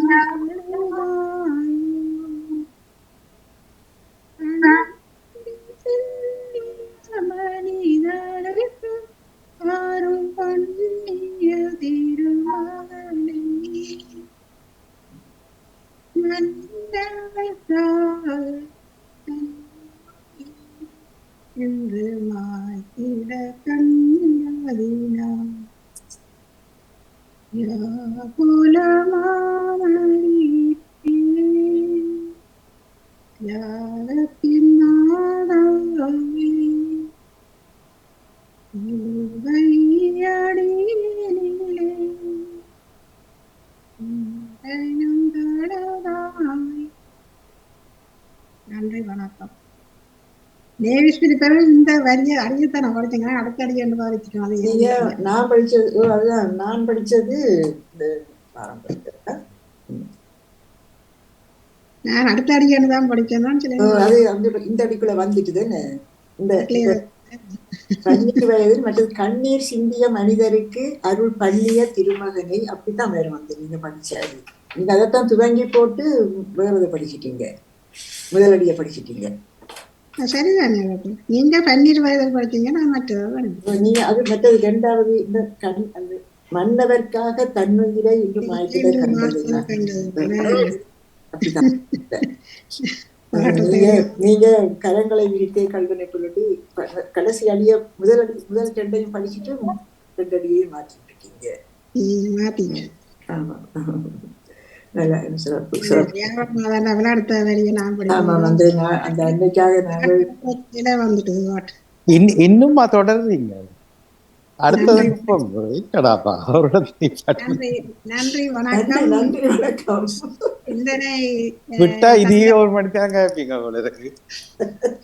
நாள் என்று மாய்த்திட கண்ணதினா யாகத்தின் நாடாவே கையடியிலே நன்றி வணக்கம். நேவிஸ் பிலிப்பர் இந்த வரிய அடியத்தை நான் படிச்சேங்க. அடுத்த அடி என்று பாதிச்சிட்டோம். அது நீங்க நான் படிச்சது அதுதான் நான் படிச்சது இந்த நான் அடுத்த அடி என்று தான் படிச்சேன் தான் சில அது அந்த இந்த அடிக்குள்ள வந்துட்டுதுன்னு இந்த 18 வயதில் மற்றது கண்ணீர் சிந்திய மனிதருக்கு அருள் பண்ணிய திருமகனை அப்படித்தான் வேற வந்து நீங்க படிச்சாரு. நீங்க அதைத்தான் துவங்கி போட்டு வேறதை படிச்சிட்டீங்க, முதலடியை படிச்சிட்டீங்க. சரிதானே, நீங்க 12 வயதில் படிச்சீங்க, நான் மற்றது நீங்க அது மற்றது இரண்டாவது இந்த அந்த மன்னவர்க்காக தன்னுயிரை இன்று மாய்த்திட கண்டது. அப்படிதான் நீங்க கரங்களை விரித்தே கல்வனை பொருட்டு கடைசி அடிய முதல் ரெண்டையும் படிச்சுட்டு 2 அடியையும் மாற்றிட்டு இருக்கீங்க. ஆமா நல்லா சிறப்பு சிறப்பு. ஆமா வந்து அந்த அன்னைக்காக நாங்கள் இன்னும் தொடர்றீங்க. அடுத்தது நன்றி வணக்கம். நன்றி வணக்கம். விட்டா இதையே ஒரு மணி தான் கேட்பீங்க.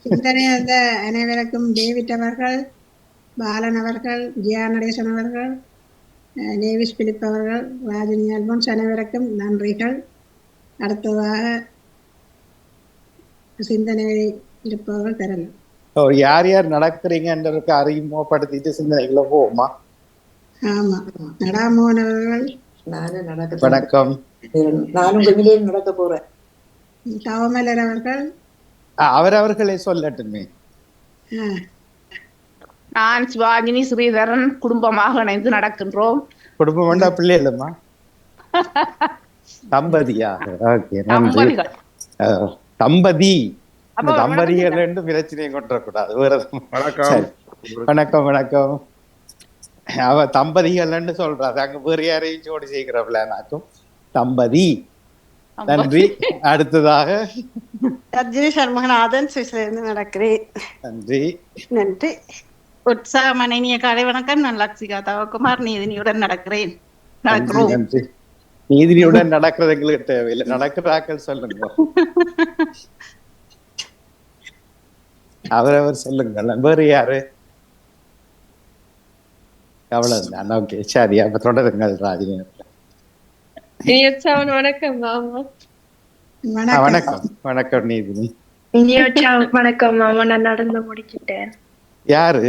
சிந்தனை வந்த அனைவருக்கும் டேவிட் அவர்கள், பாலன் அவர்கள், ஜியா நடேசன் அவர்கள், நேவிஸ் பிலிப் அவர்கள், ராஜினி அல்போன்ஸ் அனைவருக்கும் நன்றிகள். அடுத்ததாக சிந்தனை இருப்பவர்கள் தரலாம். யார் யார் நடக்கிறீங்கன்றதுக்கு அறிமுகப்படுத்திட்டு சிந்தனைக்குள்ள போவோமா? ஆமா, நடாமோகன் அவர்கள். நானும் நடக்க வணக்கம். நானும் கொஞ்ச நேரம் நடக்க போறேன். தவமலர் அவர்கள். அவரவர்களை சொல்லட்டுமே. நான் சிவாஜினி ஸ்ரீதரன் குடும்பமாக இணைந்து நடக்கின்றோம். குடும்பம் வேண்டா பிள்ளை இல்லம்மா, தம்பதியா? தம்பதி தம்பதிகள் ரெண்டும் பிரச்சனையை கொண்டக்கூடாது. வணக்கம் வணக்கம். அவ தம்பதிகள் சொல்றாரு, அங்க வேற யாரையும் ஜோடி செய்கிறவள நாக்கும் தம்பதி. நன்றி. அடுத்ததாக அர்ஜுனி சண்முகநாதன் சுவிஸ்லேருந்து நடக்கிறேன். நன்றி நன்றி. உற்சாகமான இனிய காலை வணக்கம். நான் லக்ஷிகா தவக்குமார் நீதினியுடன் நடக்கிறேன். நன்றி. நீதினியுடன் நடக்கிறது எங்களுக்கு தேவையில்லை, நடக்கிறாக்கள் சொல்லுங்க. அவரவர் சொல்லுங்கள். வேறு யாரு? அவ்வளவுதான். ஓகே சரி, அப்ப தொடருங்கள் ராஜினி. வணக்கம் மாமா. வணக்கம் வணக்கம் நீதினி. வணக்கம் மாமா, நான் நடந்து முடிச்சிட்டேன். யாரு?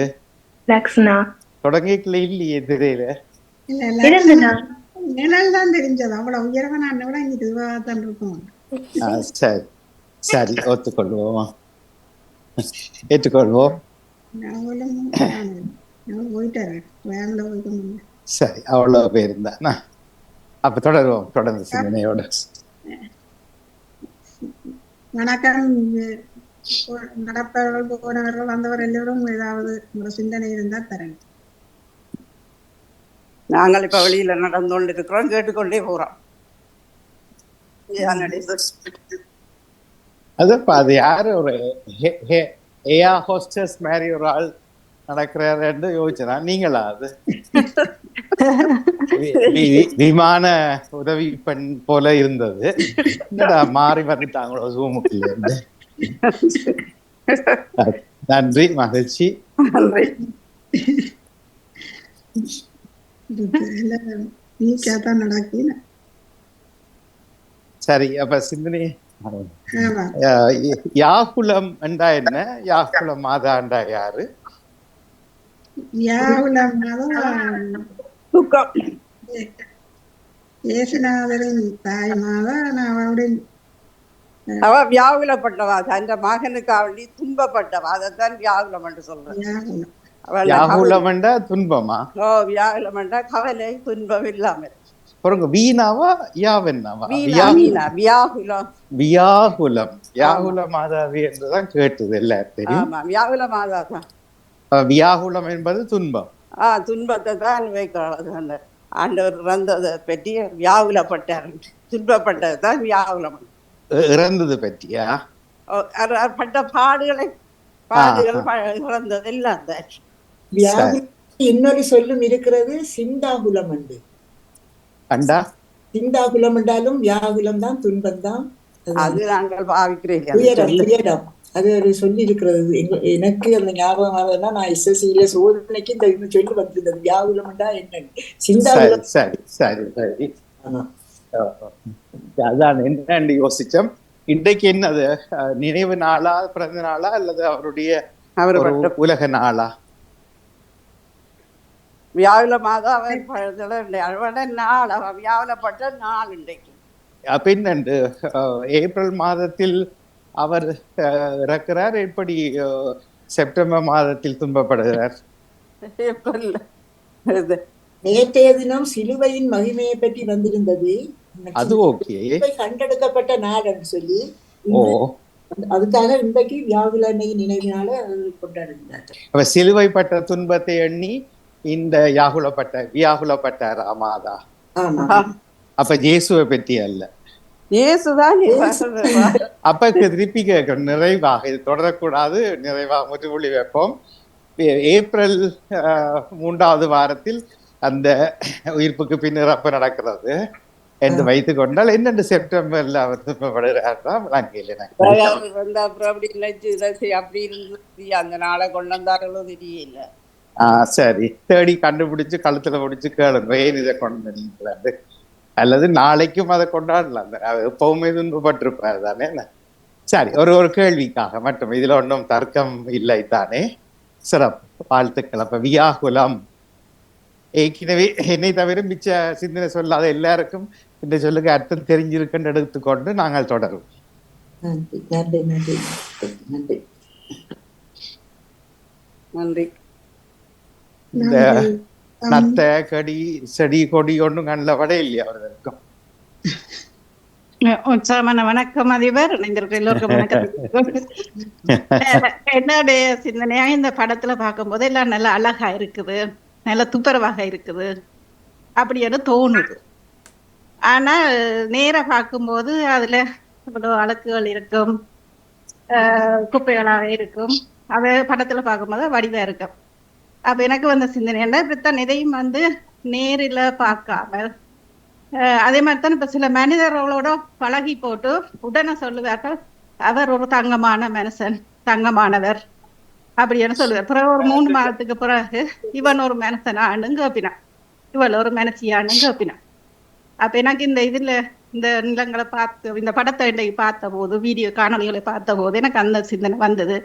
லக்ஷ்னா. தொடங்கிக்கல இல்லையே தெரியல. நிழல் தான் தெரிஞ்சது, அவ்வளவு உயர்வா நான் விட இங்க இதுவாகத்தான் இருக்கும். சரி சரி, ஒத்துக்கொள்வோம், ஏற்றுக்கொள்வோம். சரி, அவ்வளவு பேர் இருந்தா அப்ப தொடருவோம். தொடர்ந்து சிந்தனையோட. வணக்கம். நடப்பவர்கள், போனவர்கள், வந்தவர் எல்லோரும் ஏதாவது ஒரு சிந்தனை இருந்தால் தரணும். நாங்கள் இப்ப வெளியில நடந்து கொண்டு இருக்கிறோம், கேட்டுக்கொண்டே போறோம். அது யாரு ஒரு ஏஆ ஹோஸ்டஸ் மாதிரி ஒரு ஆள் நடக்கிறாரு யோசிச்சா நீங்களா? அது விமான உதவி பெண் போல இருந்தது, மாறி வந்துட்டாங்களோ ஜூமுக்குள்ள இருந்து. நன்றி, மகிழ்ச்சி. சரி, அப்ப சிந்தனை யாகுலம் என்றா என்ன? யாகுலம் மாதாண்டா யாரு? ஏசுநாதரின் தாய் மாதா. அவ வியாகுலப்பட்டவா, தன் மகனுக்கு அவளி துன்பப்பட்டவா, அதைத்தான் வியாகுலம் என்று சொல்றேன். வியாகுலம்ண்டா துன்பமா? ஓ, வியாகுலம்ண்டா கவலை துன்பம் இல்லாமல். வீணாவா யாவென்னாவா? வியாகுலம். வியாகுலம். வியாகுல மாதாவி என்றுதான் கேட்டது எல்லாத்தையும். ஆமா, வியாகுல மாதா தான். வியாகுலம் என்பது துன்பம். துன்பத்தை தான் அந்த ஆண்டவர் இறந்ததை பற்றி வியாகுலப்பட்டார். துன்பப்பட்டது தான் வியாகுலம். இறந்தது பற்றியா? பட்ட பாடுகள் இறந்தது எல்லாம் தான். இன்னொரு சொல்லும் இருக்கிறது, சிந்தாகுலம் என்று. சிந்தாகுலம் என்றாலும் வியாகுலம் தான், துன்பம் தான். அது நாங்கள் பாவிக்கிறோம். அது ஒரு சொல்லி இருக்கிறது. எனக்கு அந்த ஞாபகம் ஆகுதுன்னா, நான் SSCல சோதனைக்கு இந்த இன்னும் சொல்லி வந்திருந்தது, வியாகுலம்டா என்னன்னு. சிந்தாகுலம். சரி. அதான் என்ன யோசிச்சோம். இன்றைக்கு என்னது நினைவு நாளா, பிறந்த நாளா, அல்லது அவருடைய உலக நாளா? வியாகுலமாக நாள், வியாகுலப்பட்ட நாள் இன்றைக்கு. பின்னண்டு ஏப்ரல் மாதத்தில் அவர் இறக்கிறார். எப்படி செப்டம்பர் மாதத்தில் துன்பப்படுகிறார்? நேற்றைய தினம் சிலுவையின் மகிமையை பற்றி வந்திருந்தது. அது ஓகே, கண்டெடுக்கப்பட்ட நாடுன்னு சொல்லி அதுக்காக இன்றைக்கு வியாகுலனை நினைவினால கொண்டாடுகிறார். சிலுவைப்பட்ட துன்பத்தை எண்ணி இந்த வியாகுலப்பட்டார் மாதா. அப்ப இயேசுவை பற்றி அல்ல, அப்ப திருப்பி கேட்கணும் நிறைவாக. இது தொடரக்கூடாது, நிறைவாக முற்றுப்புள்ளி வைப்போம். ஏப்ரல் 3வது வாரத்தில் அந்த உயிர்ப்புக்கு பின் இறப்பு நடக்கிறது என்று வைத்துக் கொண்டால் என்னென்று செப்டம்பர்ல அவர் துன்பப்படுகிறார். அந்த நாளை கொண்டு வந்தார்களோ தெரியல. சரி, தேடி கண்டுபிடிச்சு கழுத்துல பிடிச்சு கேளுங்க, ஏன் இதை கொண்டு வந்தீங்களான்னு. அல்லது நாளைக்கும் அதை கொண்டாடலாம், எப்பவுமே துன்பப்பட்டிருப்பாரு தானே. சரி, ஒரு கேள்விக்காக மட்டும், இதுல ஒன்றும் தர்க்கம் இல்லை தானே. சிறப்பு, வாழ்த்துக்கள். அப்ப வியாகுலம் ஏற்கனவே என்னை தவிர மிச்ச சிந்தனை சொல்லாத எல்லாருக்கும் இந்த சொல்லுக்கு அர்த்தம் தெரிஞ்சிருக்குன்னு எடுத்துக்கொண்டு நாங்கள் தொடரும். நன்றி. இந்த நத்த கடி செடி கொடி ஒன்றும் கண்ணில் வட இல்லையா அவர்களுக்கும்? உற்சாகமான வணக்கம் அதிபர், எல்லோருக்கும் வணக்கம். என்னுடைய சிந்தனையா இந்த படத்துல பார்க்கும்போது எல்லாம் நல்லா அழகா இருக்குது, நல்ல துப்புரவாக இருக்குது அப்படின்னு தோணுது. ஆனா நேர பார்க்கும்போது அதுல இவ்வளவு அழுக்குகள் இருக்கும், குப்பைகளாக இருக்கும். அதை படத்துல பார்க்கும்போது வடிவா இருக்கும். அப்ப எனக்கு வந்த சிந்தனை என்ன, இப்படித்தான் இதையும் நேரில் பார்க்காம அதே மாதிரிதான் இப்ப சில மனிதர்களோட பழகி போட்டு உடனே சொல்லுவார்கள் அவர் ஒரு தங்கமான மனுஷன், தங்கமானவர் அப்படின்னு சொல்லுவார். பிறகு ஒரு 3 மாதத்துக்கு பிறகு இவன் ஒரு மனுஷனான்னு கேப்பினான், இவள் ஒரு மனுஷியான்னு கேப்பினான். அப்ப எனக்கு இந்த நிலங்களை பார்த்து, இந்த படத்தை இன்றைக்கு பார்த்த போது, வீடியோ காணொலிகளை பார்த்த போது எனக்கு அந்த சிந்தனை வந்தது.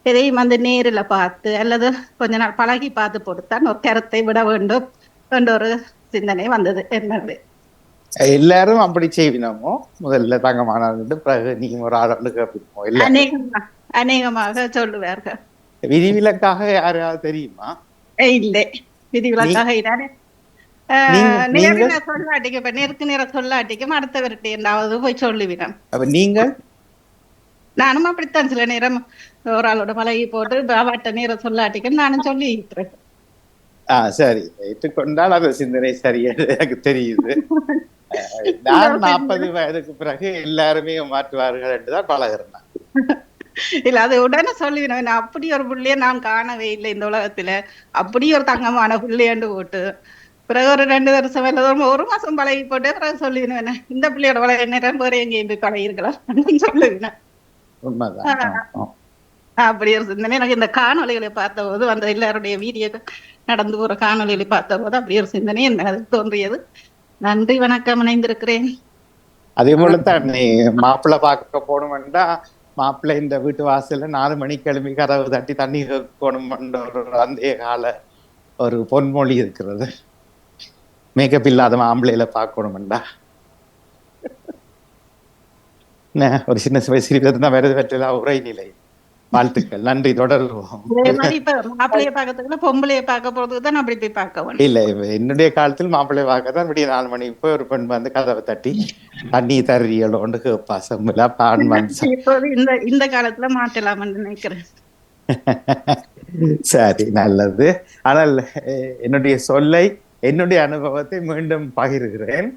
எதையும் நேரில் பார்த்து அல்லது கொஞ்ச நாள் பழகி பார்த்து போட்டுத்தான் ஒரு கருத்தை விட வேண்டும் என்ற ஒரு சிந்தனை வந்தது. என்னது எல்லாரும் அப்படி செய்வினமோ? முதல்ல தங்கமான பிறகு நீங்க ஒரு ஆளுக்கு அநேகமாக சொல்லுவார்கள். விதிவிலக்காக யாராவது தெரியுமா? இல்லை, விதிவிலக்காக நேரில் சொல்லாட்டிக்கு, இப்ப நேருக்கு நேரம் சொல்லாட்டிக்கும் அடுத்தவர்கிட்ட என்னாவது போய் சொல்லுவினோம். அப்ப நீங்கள்? நானும் அப்படித்தான் சில நேரம் ஒரு ஆளோட பழகி போட்டு அவட்ட நேரம் சொல்லாட்டிக்கும் நானும் சொல்லி இருக்கிறேன். சரி, ஏற்றுக்கொண்டால் அந்த சிந்தனை சரியா எனக்கு தெரியுது. நான் 40 வயதுக்கு பிறகு எல்லாருமே மாற்றுவார்கள் என்றுதான் பழகிறேன். இல்ல, அது உடனே சொல்லிவினேன். நான் அப்படி ஒரு புள்ளைய நான் காணவே இல்லை இந்த உலகத்துல, அப்படி ஒரு தங்கமான புள்ளையாண்டு போட்டு பிறகு ஒரு 2 வருஷம் இல்ல 1 மாசம் பழகி போட்டு பிறகு சொல்லிவினேன், இந்த பிள்ளையோட பழக நேரம் வேற எங்கேயும் போய் பழகிருக்கலாம் அப்படின்னு சொல்லுவினேன். அப்படி ஒரு சிந்தனை எனக்கு இந்த காணொலிகளை பார்த்த போது, அந்த எல்லாருடைய வீடியோ நடந்து போற காணொலிகளை பார்த்த போது அப்படி ஒரு சிந்தனை எனக்கு தோன்றியது. நன்றி, வணக்கம், இணைந்திருக்கிறேன். அதே போலத்தான் நீ மாப்பிள்ளை பார்க்க போகணும்டா, மாப்பிள்ளை இந்த வீட்டு வாசல்ல 4 மணிக்கு கிளம்பி கதவு தட்டி தண்ணி போகணும்ன்ற ஒரு அந்த கால ஒரு பொன்மொழி இருக்கிறது. மேக்கப் இல்லாத ஆம்பளையில பார்க்கணும்டா. ஒரு சின்ன சிரிப்பு தான் வேறது பற்றலாம் உரை நிலை. வாழ்த்துக்கள், நன்றி, தொடருவோம். அதே மாதிரி இப்ப மாப்பிள்ளைய பார்க்கறதுக்குள்ள பொம்பளைய பார்க்க போறதுக்கு தான் அப்படி போய் பார்க்க வேணும். இல்ல, என்னுடைய காலத்தில் மாப்பிள்ளை பார்க்கத்தான் விடிய 4 மணி இப்போ ஒரு பெண் வந்து கதவை தட்டி தண்ணி தர்றியலோண்டு கேப்பா செம்முல பான் வந்து. இப்போது இந்த காலத்துல மாட்டலாம்னு நினைக்கிறேன். சரி, நல்லது. ஆனால் என்னுடைய சொல்லை, என்னுடைய அனுபவத்தை மீண்டும் பகிர்கிறேன்.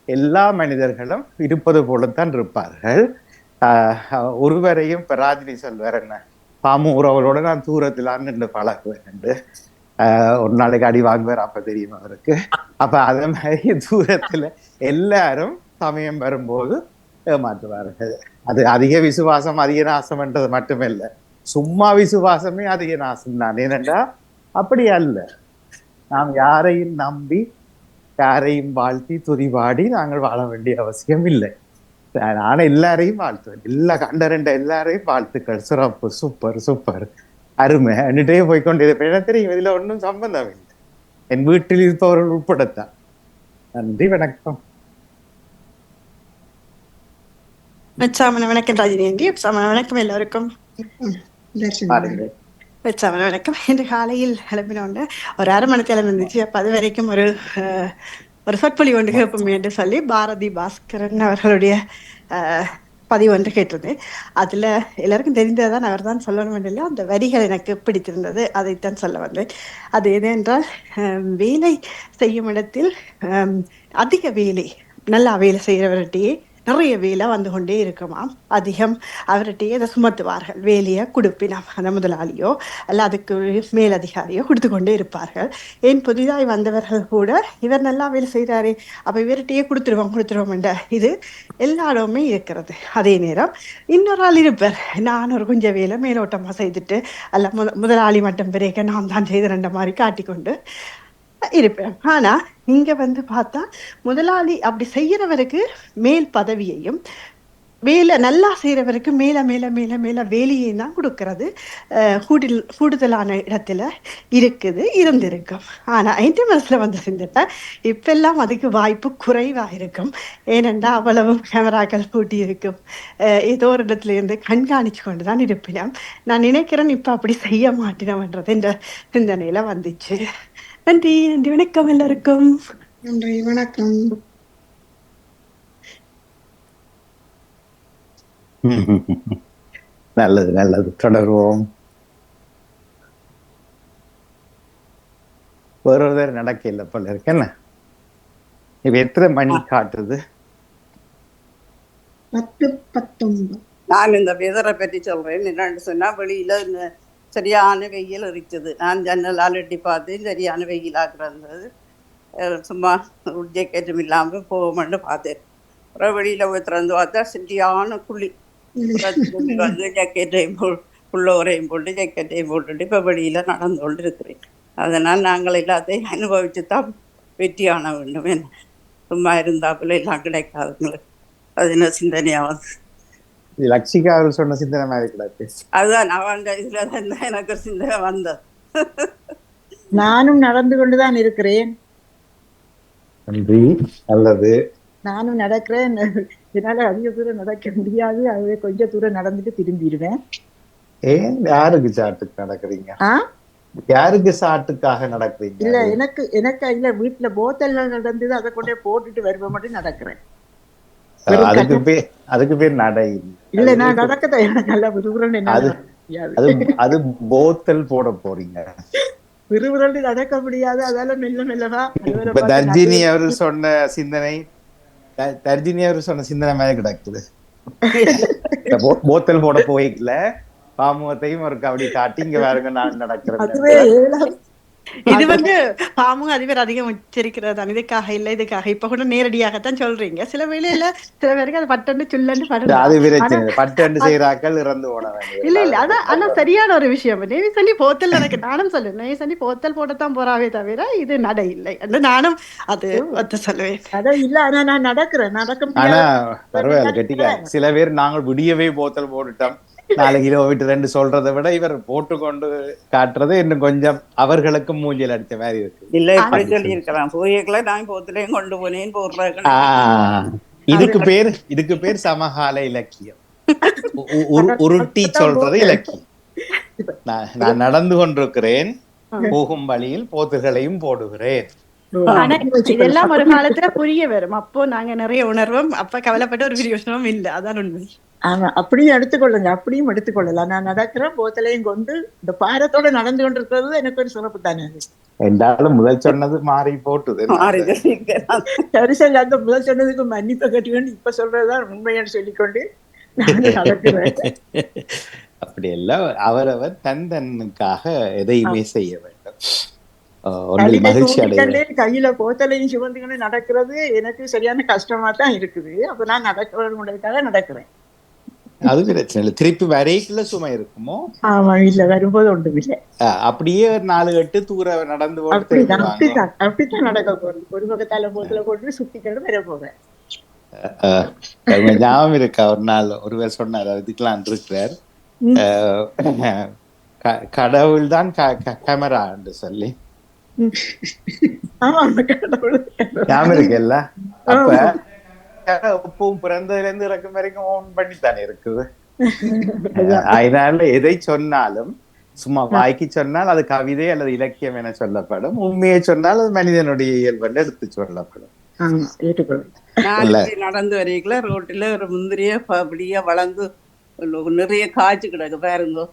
எல்லா மனிதர்களும் இருப்பது போலத்தான் இருப்பார்கள். ஒருவரையும் இப்ப ராஜினி சொல்வார், என்ன பாமு உறவலோட நான் தூரத்துல நின்று பழகுவேன் என்று. ஒரு நாளைக்கு அடி வாங்குவார், அப்ப தெரியும் அவருக்கு. அப்ப அதே மாதிரி தூரத்துல எல்லாரும் சமயம் வரும்போது ஏமாற்றுவார்கள். அது அதிக விசுவாசம் அதிக நாசம் என்றது மட்டுமில்லை, சும்மா விசுவாசமே அதிக நாசம் தான். ஏனென்றா அப்படி அல்ல, நாம் யாரையும் நம்பி யாரையும் வாழ்த்தி துதிபாடி நாங்கள் வாழ வேண்டிய அவசியம் இல்லை. நான் எல்லாரையும் வாழ்த்துவேன், கண்டறிந்த எல்லாரையும் வாழ்த்துக்கள், சிறப்பு, சூப்பர் சூப்பர், அருமை அன்னிட்டே போய்கொண்டு தெரியும். இதுல ஒன்றும் சம்பந்தம் இல்லை, என் வீட்டில் இருப்பவர்கள் உட்படத்தான். நன்றி, வணக்கம். வணக்கம் ராஜினி. வணக்கம் எல்லாருக்கும். வணக்கம். இன்று காலையில் கிளம்பினோன்னு ஒரு 1/2 மணி நேரம் இருந்துச்சு. அப்ப அது வரைக்கும் ஒரு சொற்பொழிவு ஒன்று கேட்போம் என்று சொல்லி பாரதி பாஸ்கரன் அவர்களுடைய பதிவு ஒன்று கேட்டது. அதுல எல்லாருக்கும் தெரிந்ததான், அவர் தான் சொல்லணும் இல்லை, அந்த வரிகள் எனக்கு பிடித்திருந்தது, அதைத்தான் சொல்ல வந்தேன். அது எது என்றால், வேலை செய்யும் இடத்தில் அதிக வேலை, நல்லா வேலை செய்கிறவர்கிட்டயே நிறைய வேலை வந்து கொண்டே இருக்குமாம். அதிகம் அவர்கிட்டயே அதை சுமத்துவார்கள், வேலையை கொடுப்பினாம் அந்த முதலாளியோ அல்ல அதுக்கு மேலதிகாரியோ கொடுத்து கொண்டே இருப்பார்கள். ஏன் புதிதாய் வந்தவர்கள் கூட இவர் நல்லா வேலை செய்கிறாரே, அப்போ இவர்கிட்டயே கொடுத்துருவோம் என்ற இது எல்லாருமே இருக்கிறது. அதே நேரம் இன்னொரு ஆள் இருப்பார், நான் ஒரு கொஞ்சம் வேலை மேலோட்டமாக செய்துட்டு அல்ல முதலாளி மட்டும் பிறகு நான் தான் செய்த மாதிரி காட்டிக்கொண்டு இருப்பேன். ஆனா இங்க வந்து பார்த்தா முதலாளி அப்படி செய்யறவருக்கு மேல் பதவியையும் வேலை நல்லா செய்யறவருக்கு மேல மேல மேல மேல வேலையையும் தான் கொடுக்கறது கூடுதலான இடத்துல இருந்திருக்கும். ஆனா ஐந்து மனசுல வந்து செஞ்சுட்டா இப்பெல்லாம் அதுக்கு வாய்ப்பு குறைவா இருக்கும். ஏனென்றா அவ்வளவு கேமராக்கள் பூட்டி இருக்கும், ஏதோ ஒரு இடத்துல இருந்து கண்காணிச்சு கொண்டுதான் இருப்பினோம். நான் நினைக்கிறேன் இப்ப அப்படி செய்ய மாட்டேனோன்றது இந்த சிந்தனையில வந்துச்சு. நன்றி, வணக்கம் எல்லாருக்கும். நன்றி, வணக்கம். நல்லது, தொடர்வோம். ஒருவர் நடக்கல போல இருக்கு. என்ன இப்ப எத்தனை மணி காட்டுது? 10:19. நான் இந்த வெதரை பற்றி சொல்றேன். என்னன்னு சொன்னா, வெளியில சரியான வெயில் இருக்குது. நான் ஜன்னலால் எட்டி பார்த்து சரியான வெயிலாக இருந்தது. சும்மா ஜெக்கெட்டும் இல்லாமல் போவோம்னு பார்த்தேன். அப்புறம் வெளியில் போய் திறந்து பார்த்தா சரியான குழி. வந்து ஜக்கெட்டையும் உள்ளோரையும் போட்டு ஜக்கெட்டையும் போட்டுட்டு இப்போ வெளியில் நடந்து கொண்டு இருக்கிறேன். அதனால் நாங்கள் எல்லாத்தையும் அனுபவித்து தான் வெற்றியான வேண்டும். என்ன சும்மா இருந்தாப்புல எல்லாம் கிடைக்காதுங்களுக்கு. அது என்ன சிந்தனையாவது லட்சிகா அவர் சொன்ன சிந்தனை மாதிரி கிடையாது. அதுதான் அவன் இதுல தான் எனக்கு சிந்தனை வந்தது. நானும் நடந்து கொண்டுதான் இருக்கிறேன். நன்றி, நல்லது. நானும் நடக்கிறேன். என்னால அதிக தூரம் நடக்க முடியாது, அதுவே கொஞ்சம் தூரம் நடந்துட்டு திரும்பிடுவேன். ஏன் யாருக்கு சாட்டுக்கு நடக்கிறீங்க? யாருக்கு சாட்டுக்காக நடக்கிறீங்க? இல்ல, எனக்கு இல்ல, வீட்டுல போத்தல்கள் நடந்தது, அதை கொண்டே போட்டுட்டு வருவ மட்டும் நடக்கிறேன். அதுக்கு பேர் நடை இல்ல. நான் நடக்கத நல்லா விறுவிறன்னு அது போத்தல் போட போறீங்க. விறுவிறன்னு நடக்க முடியாது, அதால மெல்ல மெல்லவா. தர்ஜினி அவர் சொன்ன சிந்தனை மாதிரி கிடக்குது. போத்தல் போட போய்க்கல, பாமுகத்தையும் ஒரு கபடி காட்டி இங்க வேறுங்க நான் நடக்கிறேன். இது வந்து பாமுக அதிபர் அதிகம் உச்சரிக்கிறது தான். இதுக்காக இல்ல, இதுக்காக இப்ப கூட நேரடியாகத்தான் சொல்றீங்க. சில வேளையில சில பேருக்கு அது பட்டன்னு சொல்லு பட்டு செய்யறாக்கள் இறந்து போன இல்ல அதான். ஆனா சரியான ஒரு விஷயம். நேவி சொல்லி போத்தல் எனக்கு நானும் சொல்லுவேன். நேவி சொல்லி போத்தல் போடத்தான் போறாவே தவிர இது நடை இல்லை என்று நானும் அது சொல்லுவேன். அதான் இல்ல, ஆனா நான் நடக்கிறேன். ஆனா பரவாயில்ல, கெட்டிக்கா. சில பேர் நாங்கள் விடியவே போத்தல் போட்டுட்டோம் 4 கிலோமீட்டர் சொல்றதை விட இவர் போட்டுக்கொண்டு காட்டுறது இன்னும் கொஞ்சம் அவர்களுக்கு மூஞ்சில் அடிச்ச மாதிரி இருக்கு. இல்ல, இப்படி சொல்லி இருக்கலாம். போய்க்கல நான் போத்துலையும் கொண்டு போனேன் போடுறாங்க. இதுக்கு பேர் சமகால இலக்கியம். உருட்டி சொல்றது இலக்கியம். நான் நடந்து கொண்டிருக்கிறேன், போகும் வழியில் போத்துகளையும் போடுகிறேன். ஆனா இதெல்லாம் ஒரு காலத்துல புரிய வரும். அப்போ நாங்க நிறைய உணர்வோம், அப்ப கவலைப்பட்ட ஒரு பிரயோஜனமும் இல்லை. அதான் உண்மை. ஆமா, அப்படியும் எடுத்துக்கொள்ளுங்க, அப்படியும் எடுத்துக்கொள்ளலாம். நான் நடக்கிறேன், போத்தலையும் கொண்டு இந்த பாரத்தோட நடந்து கொண்டிருக்கிறது எனக்கு ஒரு சிறப்பு தானே. என்றாலும் முதல் சொன்னது மாறி போட்டுது. சரி சரி, அந்த முதல் சொன்னதுக்கு மன்னிப்பை கட்டிக்கொண்டு இப்ப சொல்றதுதான் உண்மையான்னு சொல்லிக்கொண்டு நான் நடக்கிறேன். அப்படி எல்லாம் அவரவர் தன்னுக்காக எதையுமே செய்ய வேண்டும். மகிழ்ச்சி அடைய கையில போத்தலையும் சுமந்துக்கிட்டு நடக்கிறது எனக்கு சரியான கஷ்டமா தான் இருக்குது. அப்ப நான் நடக்கிறதுக்காக நடக்கிறேன். அது பிரச்சனை இல்லை. திருப்பி வரைக்குள்ள சுமை இருக்குமோ? ஆமா, இல்ல வரும்போது ஒன்றும் இல்லை. அப்படியே 4-8 தூர நடந்து அப்படித்தான் நடக்க போறேன். ஒரு பக்கத்தால போத்துல போட்டு சுத்திக்கிட்டு வர போறேன். ஞாபகம் இருக்கா, ஒரு நாள் ஒருவர் சொன்னார், இதுக்கெல்லாம் இருக்கிறார், கடவுள் தான் கேமரா என்று சொல்லி. ஞாபகம் இருக்குல்ல? அப்ப எப்பவும் பிறந்ததுல இருந்து இறக்கும் வரைக்கும் ஓன் பண்ணித்தானே இருக்குது. அதனால எதை சொன்னாலும் சும்மா வாய்க்கு சொன்னால் அது கவிதை அல்லது இலக்கியம் என சொல்லப்படும், உண்மையை சொன்னால் அது மனிதனுடைய இயல்பு எடுத்து சொல்லப்படும். நடந்து வரைக்குள்ள ரோட்டில ஒரு முந்திரிய அப்படியே வளர்ந்து நிறைய காய்ச்சி கிடக்கு பாருங்க.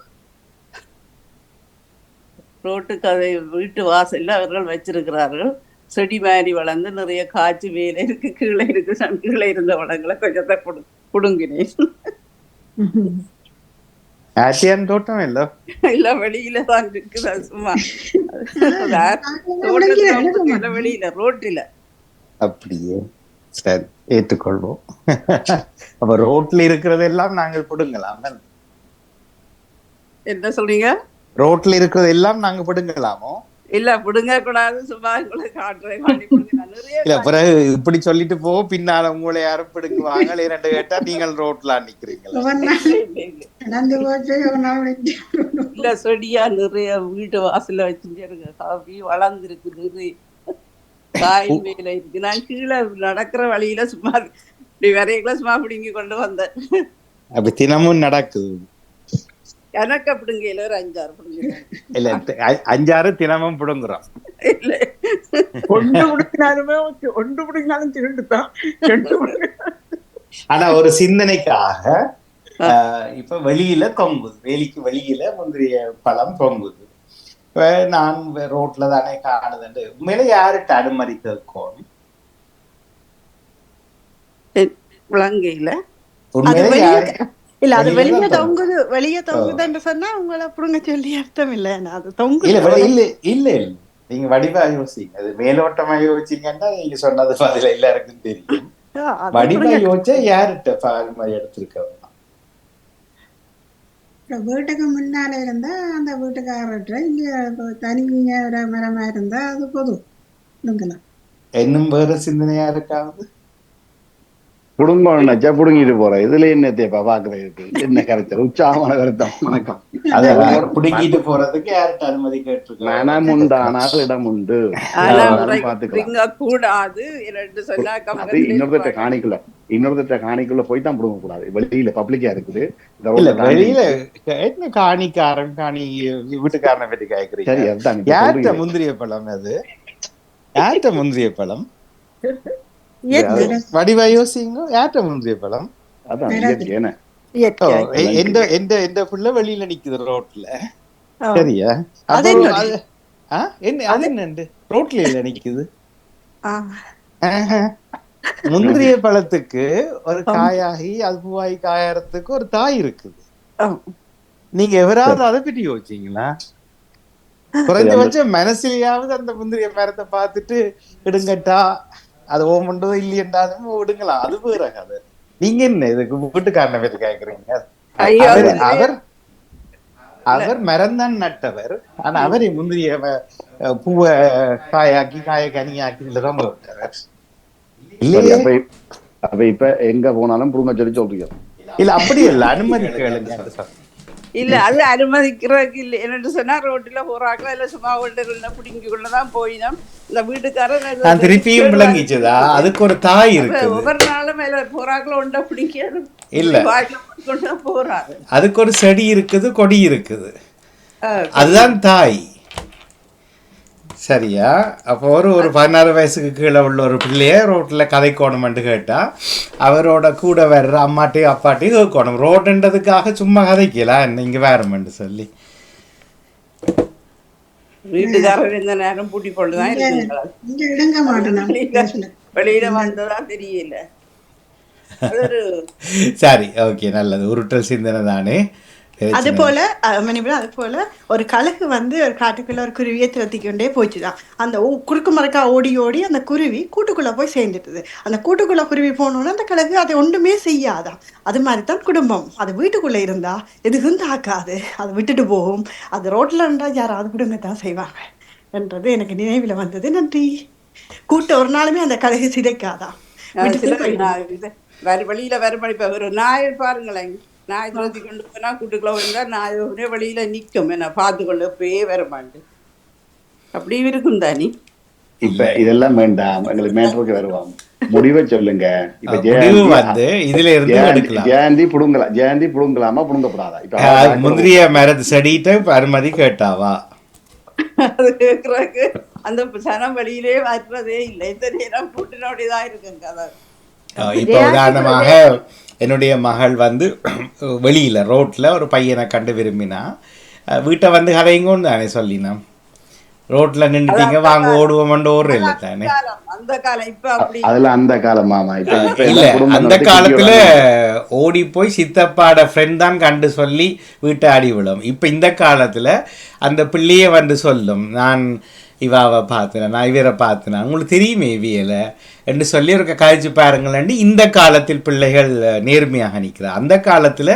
ரோட்டுக்கு அதை வீட்டு வாசல்ல அவர்கள் வச்சிருக்கிறார்கள். செடி மாதிரி வளர்ந்து நிறைய காய்ச்சி மேலே இருக்கு, கீழே இருக்கு. கீழே இருந்த வளங்களை கொஞ்சத்தை புடுங்கினேன். தோட்டம் இல்ல இல்ல, வெளியில தான் இருக்குது. சும்மா வெளியில ரோட்டில. அப்படியே சரி, ஏற்றுக்கொள்வோம். அப்ப ரோட்ல இருக்கிறதெல்லாம் நாங்கள் பிடுங்கலாம். என்ன சொல்றீங்க? ரோட்ல இருக்கிறது எல்லாம் நாங்க பிடுங்கலாமோ? இல்ல, பிடுங்க கூடாது. சும்மா உங்களை காட்டுறேன். இல்ல, பிறகு இப்படி சொல்லிட்டு போ, பின்னால உங்களை யாரும் பிடுங்குவாங்க 2 கேட்டா நீங்கள் ரோட்ல நிக்கிறீங்களா? இல்ல, செடியா நிறைய வீட்டு வாசல்ல வச்சுருக்கு, காபி வளர்ந்துருக்கு, நிறைய காய் மேல இருக்கு. நான் கீழே நடக்கிற வழியில சும்மா இப்படி வரையில சும்மா பிடுங்கி கொண்டு வந்தேன். அப்ப தினமும் நடக்குது. எனக்கு அப்படிங்க இல்ல, ஒரு 5-6 பிடுங்க. இல்ல, 5-6 தினமும் பிடுங்குறோம். இல்ல, ஒன்று பிடிக்கினாலும் திருண்டுதான். ஆனா ஒரு சிந்தனைக்காக இப்ப வெளியில தொங்குது, வேலிக்கு வெளியில முந்திரிய பழம் தொங்குது. நான் ரோட்ல தானே காணுது. உண்மையில யாருட்ட அனுமதி கேட்கணும்? விளங்கையில இல்ல, அது வெளியே தொங்குதுன்னு சொன்னா உங்களை புடுங்க சொல்லி அர்த்தம் இல்ல. அது தொங்குது. இல்ல இல்ல, நீங்க வடிவா யோசிங்க. அது மேலோட்டமா யோசிச்சீங்கன்னா நீங்க சொன்னது பதில எல்லாருக்கும் தெரியும். வடிவா யோசிச்சா யாருட்ட மாதிரி எடுத்திருக்கவங்க? வீட்டுக்கு முன்னால இருந்தா அந்த வீட்டுக்காரர்கிட்ட, இங்க தனியா மரமா இருந்தா அது போதும். இன்னும் வேற சிந்தனையா இருக்காது. குடும்பம் நச்சா புடுங்கிட்டு போற இதுல என்னத்தையப்பா பாக்குறது? என்ன கருத்து? உற்சாகமான கருத்தம். வணக்கம். அத புடுங்கிட்டு போறதுக்கு யார்கிட்ட அனுமதி கேட்டிருக்கோம்? மனம் உண்டு, ஆனால் இடம் உண்டு. கூடாது. இன்னொருத்த காணிக்குள்ள போய் தான் புடுங்க கூடாது. வெளியில பப்ளிக்கா இருக்குது. வெளியில என்ன காணிக்காரன் காணி வீட்டுக்காரனை பற்றி கேட்கறீங்க? யார்கிட்ட முந்திரிய பழம்? அது யார்கிட்ட முந்திரிய பழம்? வடிவா யோசிங்க. யார்கிட்ட முந்திரிய பழம்? அதான் எந்த புள்ள வெளியில நிக்குது ரோட்ல. சரியா? என்ன ரோட்ல இல்ல நிக்குது. முந்திரிய பழத்துக்கு ஒரு காயாகி அது பூவாகி காயறதுக்கு ஒரு தாய் இருக்குது. நீங்க எவராவது அதை பற்றி யோசிச்சீங்களா? குறைஞ்சபட்சம் மனசிலேயாவது அந்த முந்திரிய மரத்தை பார்த்துட்டு இடுங்கட்டா, அது ஓமண்டதோ இல்லையென்றாலும் விடுங்களாம். அது வேற கதை. நீங்க என்ன இதுக்கு வீட்டுக்காரனை பற்றி கேக்குறீங்க? அவர் மரம்தான் நட்டவர். ஆனா அவரை முந்திரிய பூவை காயாக்கி காய கனியாக்கி இல்லதான் விட்டவர். இல்லையே. அப்ப இப்ப எங்க போனாலும் புடுங்க சொல்லி சொல்றீங்க? இல்ல, அப்படி இல்ல, அனுமதி கேளுங்க. இல்ல, அது அனுமதிக்கிறதுக்கு இல்லை. என்னன்னு சொன்னா ரோட்டுல போறாங்களா இல்ல சும்மா வீட்டுக்குள்ள பிடிங்கிக்குள்ளதான் போயினோம். இந்த வீட்டுக்காரன் திருப்பியும் விளங்கிச்சதா? அதுக்கு ஒரு தாய் இருக்கு. ஒவ்வொரு நாளும் மேல போறாங்களோ ஒன்றை பிடிக்க இல்ல, கொண்டு போறாங்க. அதுக்கு ஒரு செடி இருக்குது, கொடி இருக்குது. அதுதான் தாய். சரியா? அப்போ ஒரு 16 வயசுக்கு கீழே உள்ள ஒரு பிள்ளைய ரோட்டில் கதைக்கோணுமென்று கேட்டால் அவரோட கூட வர்ற அம்மாட்டையும் அப்பாட்டையும் கேட்கணும். ரோடுன்றதுக்காக சும்மா கதைக்கலாம் என்ன இங்கே வேறமென்று சொல்லி. வீட்டுக்காரர் இந்த நேரம் பூட்டி கொண்டுதான் இருக்குங்களா? இங்க இடங்க மாட்டேன் வெளியில வந்ததா தெரியல. சரி, ஓகே, நல்லது. உருட்டல் சிந்தனை தானே. அது போல அது போல ஒரு கழுகு வந்து ஒரு காட்டுக்குள்ள ஒரு குருவியை திரட்டிக்கொண்டே போச்சுதான். அந்த குறுக்கு மறுக்கா ஓடி ஓடி அந்த குருவி கூட்டுக்குள்ள போய் சேர்ந்துட்டுது. அந்த கூட்டுக்குள்ள குருவி போனோன்னா அந்த கழுகு அதை ஒன்றுமே செய்யாதான். அது மாதிரிதான் குடும்பம். அது வீட்டுக்குள்ள இருந்தா எதுவும் தாக்காது, அதை விட்டுட்டு போகும். அது ரோட்ல இருந்தா யாராவது விடுங்க தான் செய்வாங்க என்றது எனக்கு நினைவுல வந்தது. நன்றி. கூட்ட ஒரு நாளுமே அந்த கழுகு சிதைக்காதான். வெளியில வரமணி ஒரு நாய் பாருங்களேன், நாய் துரத்தி கொண்டு போனா கூட்டுக்குள்ள விழுந்தா நாய் ஒரே வழியில நிற்கும். என்ன பார்த்து கொண்டு போயே வரமாண்டு அப்படி இருக்கும் தானி. இப்ப இதெல்லாம் வேண்டாம், எங்களுக்கு மேட்ருக்கு வருவோம். முடிவை சொல்லுங்க. இப்ப ஜெயந்தி புடுங்கலாம், ஜெயந்தி புடுங்கலாமா புடுங்கப்படாதா? இப்ப முந்திரிய மரத்து செடிட்டு அனுமதி கேட்டாவா? அது கேட்கறதுக்கு அந்த சனம் வழியிலே வர்றதே இல்லை. இந்த நேரம் கூட்டினோடையதான் இருக்குங்க. அதாவது இப்போ உதாரணமாக என்னுடைய மகள் வந்து வெளியில் ரோட்டில் ஒரு பையனை கண்டு விரும்பினா வீட்டை வந்து கதைங்கன்னு தானே சொல்லினா, ரோட்டில் நின்றுட்டீங்க வாங்க ஓடுவோம்னு ஓடுற இல்லை தானே. அதெல்லாம் அந்த காலம் மாமா. இல்லை, அந்த காலத்தில் ஓடி போய் சித்தப்பாட ஃப்ரெண்ட் தான் கண்டு சொல்லி வீட்டை ஆடி விடும். இப்போ இந்த காலத்தில் அந்த பிள்ளையை வந்து சொல்லும், நான் இவாவை பார்த்தினேன், நான் இவரை பார்த்தினேன், உங்களுக்கு தெரியுமே இவியலை என்று சொல்லி ஒரு காய்ச்சி பாருங்களேன்னு இந்த காலத்தில் பிள்ளைகள் நேர்மையாக நிற்கிறார். அந்த காலத்தில்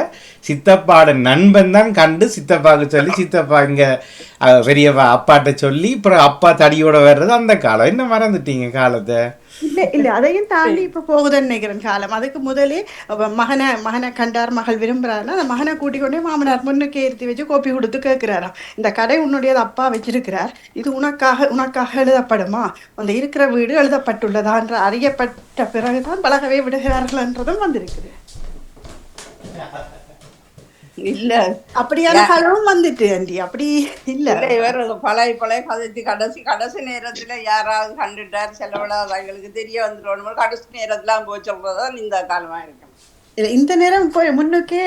சித்தப்பாட நண்பன் தான் கண்டு சித்தப்பாவுக்கு சொல்லி சித்தப்பா இங்கே பெரியவா அப்பாட்ட சொல்லி அப்புறம் அப்பா தடியோட வர்றது அந்த காலம். என்ன மறந்துட்டீங்க காலத்தை? இல்ல அதையும் தாண்டி இப்ப போகுதுன்னு நினைக்கிறேன் காலம். அதுக்கு முதலே மகனை கண்டார், மகள் விரும்புறாருன்னா அந்த மகனை கூட்டிக் கொண்டே மாமனார் முன்னுக்கு ஏற்றி வச்சு கோப்பி கொடுத்து கேட்கிறாராம், இந்த கடை உன்னுடையது அப்பா வச்சிருக்கிறார், இது உனக்காக எழுதப்படுமா, அந்த இருக்கிற வீடு எழுதப்பட்டுள்ளதா என்ற அறியப்பட்ட பிறகுதான் பழகவே விடுகிறார்கள் என்றதும் வந்திருக்குது. இல்ல அப்படியான காலமும் வந்துட்டு ஆண்டி. அப்படி இல்ல இவர் பழைய கதைச்சு கடைசி நேரத்துல யாராவது கண்டுட்டார் செலவிடாதவங்களுக்கு தெரிய வந்துடும். கடைசி நேரத்துல போய் சொல்றதுதான் இந்த காலமா இருக்கு. இந்த நேரம் போய் முன்னுக்கே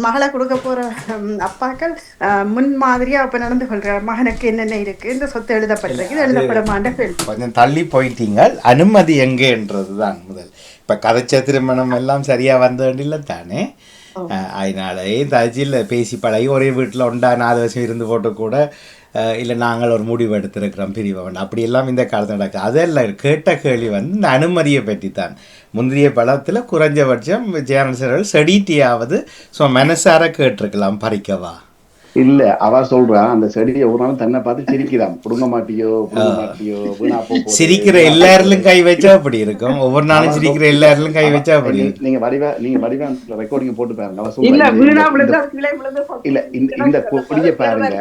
மகளை கொடுக்க போற அப்பாக்கள் முன் மாதிரியா அப்ப நடந்து கொள்றார். மகனுக்கு என்னென்ன இருக்கு, இந்த சொத்து எழுதப்பட்டிருக்கு, இது எழுதப்பட மாட்டேன். கொஞ்சம் தள்ளி போயிட்டீங்க. அனுமதி எங்கேன்றதுதான் முதல். இப்ப கதைச்ச திருமணம் எல்லாம் சரியா வந்ததில்லை தானே. அதனாலே தச்சில் பேசி பழகி ஒரே வீட்டில் 4 வருஷம் இருந்து போட்டு கூட இல்லை நாங்கள் ஒரு முடிவு எடுத்திருக்கிறோம் பிரிவன் அப்படியெல்லாம் இந்த காலத்தில் நடக்குது. அதெல்லாம் கேட்ட கேள்வி வந்து இந்த அனுமதியை பற்றி தான். முந்தைய படத்தில் குறைஞ்சபட்சம் ஜேர்னல்ஸ் செடிட்டியாவது மனசார கேட்டிருக்கலாம், பறிக்கவா இல்ல. அவ சொல்றா அந்த செடியை ஒரு நாள் தன்னை பார்த்து சிரிக்கிறான், புடுங்க மாட்டியோ சிரிக்கிற எல்லாரிலும் கை வச்சா அப்படி இருக்கும். ஒவ்வொரு நாளும் சிரிக்கிற எல்லாரிலும் கை வச்சா அப்படி. நீங்க வடிவா ரெக்கார்டிங் போட்டு பாருங்க. அவ சொல்ற இல்ல இந்த கொடியை பாருங்க.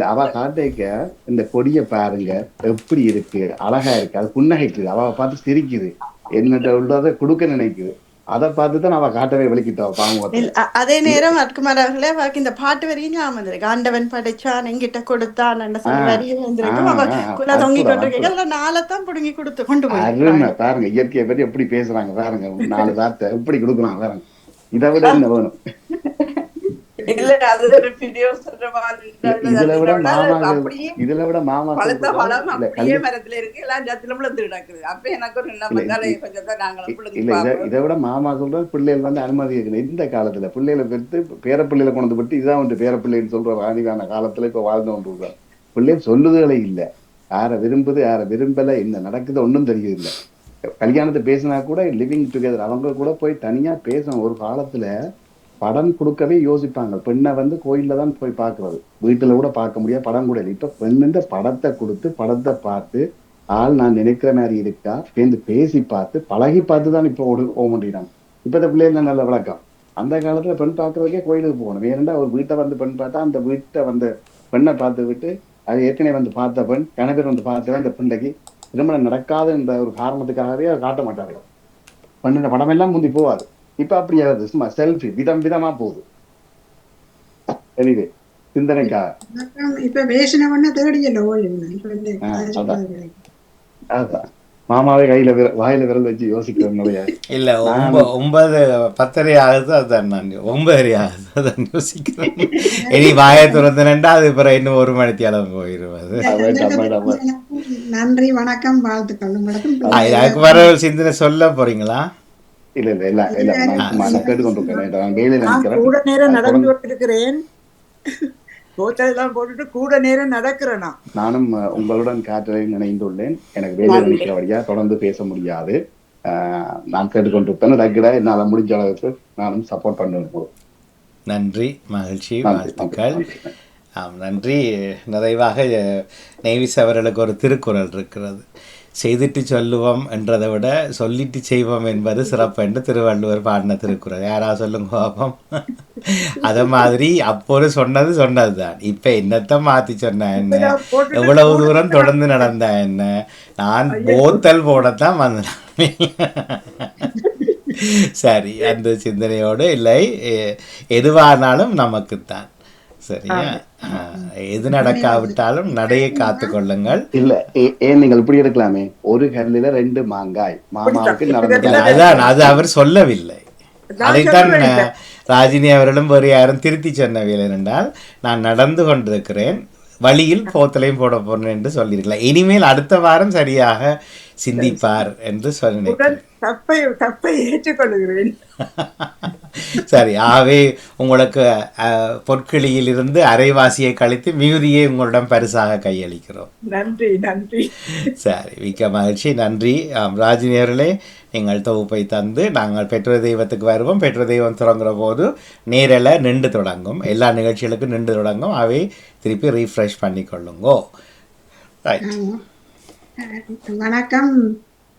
அவ காட்டைக்க இந்த கொடியை பாருங்க எப்படி இருக்கு, அழகா இருக்கு, அது புன்னகைக்குது, அவ பார்த்து சிரிக்குது, என்னட்ட உள்ளதை கொடுக்க நினைக்குது. அதை பார்த்துதான் அவ காட்டவே விளக்கிட்டோம். அதே நேரம் அற்குமார் அவர்களே இந்த பாட்டு வரையும் ஞாபகம் இருக்கு. ஆண்டவன் படைச்சான் எங்கிட்ட கொடுத்தான் வரியும் தொங்கி கொண்டு நாளைத்தான் புடுங்கி கொடுத்து கொண்டு போய் பாருங்க இயற்கையை பற்றி எப்படி பேசுறாங்க பாருங்க. 4 வார்த்தை எப்படி கொடுக்குறாங்க பாருங்க. இதை விட என்ன வேணும்? இதுல விட மாமா இதை விட மாமா சொல்ற பிள்ளைகள் வந்து அனுமதி இருக்கணும். இந்த காலத்துல பிள்ளைகளை பெற்று பேர பிள்ளைகளை கொண்டு விட்டு இதான் வந்து பேர பிள்ளைன்னு சொல்ற ராணிவான காலத்துல இப்ப வாழ்ந்து கொண்டு பிள்ளைகள் சொல்லுதலே இல்லை. யார விரும்புது யார விரும்பல, என்ன நடக்குது ஒன்றும் தெரியுது. கல்யாணத்தை பேசினா கூட லிவிங் டுகெதர் அவங்க கூட போய் தனியா பேசணும். ஒரு காலத்துல படம் கொடுக்கவே யோசிப்பாங்க. பெண்ணை வந்து கோயில்ல தான் போய் பார்க்கறது, வீட்டுல கூட பார்க்க முடியாது, படம் கூட இல்லை. இப்ப பெண்ணு படத்தை கொடுத்து படத்தை பார்த்து ஆள் நான் நினைக்கிற மாதிரி இருக்கா சேர்ந்து பேசி பார்த்து பழகி பார்த்து தான் இப்போ போக முடியறாங்க. இப்ப இந்த பிள்ளைகள் நல்ல விளக்கம். அந்த காலத்துல பெண் பார்க்கறதுக்கே கோயிலுக்கு போகணும். வேறண்டா ஒரு வீட்டை வந்து பெண் பார்த்தா அந்த வீட்டை வந்து பெண்ணை பார்த்து விட்டு அது ஏற்கனவே வந்து பார்த்த பெண் கணவர் வந்து பார்த்தவன் அந்த பிள்ளைக்கு திருமணம் நடக்காது என்ற ஒரு காரணத்துக்காகவே அதை காட்ட மாட்டாங்க. பெண்ணோட படம் எல்லாம் முந்தி போவாது. இப்ப அப்படி ஆகுது, சும்மா செல்ஃபி விதம் விதமா போகுது. எனிவே சிந்தனைக்கா இப்ப பேசினவொன்னே தேடியല്ലോ அதான் அதான் மாமாவே கையில வாயில விரல் வச்சு யோசிக்கிறதுனாலயா இல்ல 9:10 ஆகுது, அதான் நான் 9:30 ஆகுது, அதான் யோசிக்கிறேன். இனி வாயை திறந்தனண்டா அது பிறகு இன்னும் 1 மணிக்கு அளவு போயிருவது. நன்றி வணக்கம் வாழ்த்துக்கள் உங்களுக்கு. அதுக்கு வர சிந்தனை சொல்ல போறீங்களா? இல்ல இல்ல இல்ல இல்ல நான் கேட்டுக்கொண்டிருக்கேன். வேலையில நினைக்கிறேன். கூட நேரம் நடந்து கொண்டிருக்கிறேன். போட்டெல்லாம் போட்டுட்டு கூட நேரம் நடக்கிறேனா. நானும் உங்களுடன் காற்றலையும் இணைந்துள்ளேன். எனக்கு வேலையில நிற்கிறபடியா தொடர்ந்து பேச முடியாது. நான் கேட்டுக்கொண்டிருப்பேன். டக்குடா என்னால முடிஞ்ச அளவுக்கு நானும் சப்போர்ட் பண்ணுவேன். நன்றி, மகிழ்ச்சி, வாழ்த்துக்கள். நன்றி. நிறைவாக நேவிஸ் அவர்களுக்கு ஒரு திருக்குறள் இருக்கிறது. செய்துட்டு சொல்லுவோம் என்றதை விட சொல்லிட்டு செய்வோம் என்பது சிறப்பு என்று திருவள்ளுவர் பாடின திருக்குறள். யாரா சொல்லுங்க பாப்போம். அத மாதிரி அப்போது சொன்னது தான். இப்ப என்னத்தை மாத்தி சொன்ன என்ன, எவ்வளவு தூரம் தொடர்ந்து நடந்தா என்ன, நான் போத்தல் போடத்தான் வந்தேன். சரி, அந்த சிந்தனையோடு இல்லை, எதுவானாலும் நமக்குத்தான். சரியா? எது நடக்காவிட்டாலும் நடையை காத்து கொள்ளுங்கள். இல்ல ஏன் நீங்கள் இப்படி எடுக்கலாமே, ஒரு கல்லில 2 மாங்காய், மாமாவுக்கு அதுதான், அது அவர் சொல்லவில்லை. அதைத்தான் ராஜினி அவர்களும் வேறு யாரும் திருத்தி சொன்னவில்லை. என்றால் நான் நடந்து கொண்டிருக்கிறேன், வழியில் போத்தலையும் போட போறேன் என்று சொல்லியிருக்கலாம். இனிமேல் அடுத்த வாரம் சரியாக சிந்திப்பார் என்று சொன்னேன். தப்பை ஏற்றுக்கொள்கிறேன். சரி, ஆகவே உங்களுக்கு பொற்கிளியிலிருந்து அரைவாசியை கழித்து மிகுதியை உங்களிடம் பரிசாக கையளிக்கிறோம். நன்றி நன்றி. சரி, மிக்க மகிழ்ச்சி, நன்றி. ராஜினி அவர்களே, நீங்கள் தொகுப்பை தந்து நாங்கள் பெற்றோர் தெய்வத்துக்கு வருவோம். பெற்றோர் தெய்வம் தொடங்குற போது நேரில் நின்று தொடங்கும், எல்லா நிகழ்ச்சிகளுக்கும் நின்று தொடங்கும். அவை திருப்பி ரீஃப்ரெஷ் பண்ணிக்கொள்ளுங்கோ. வணக்கம்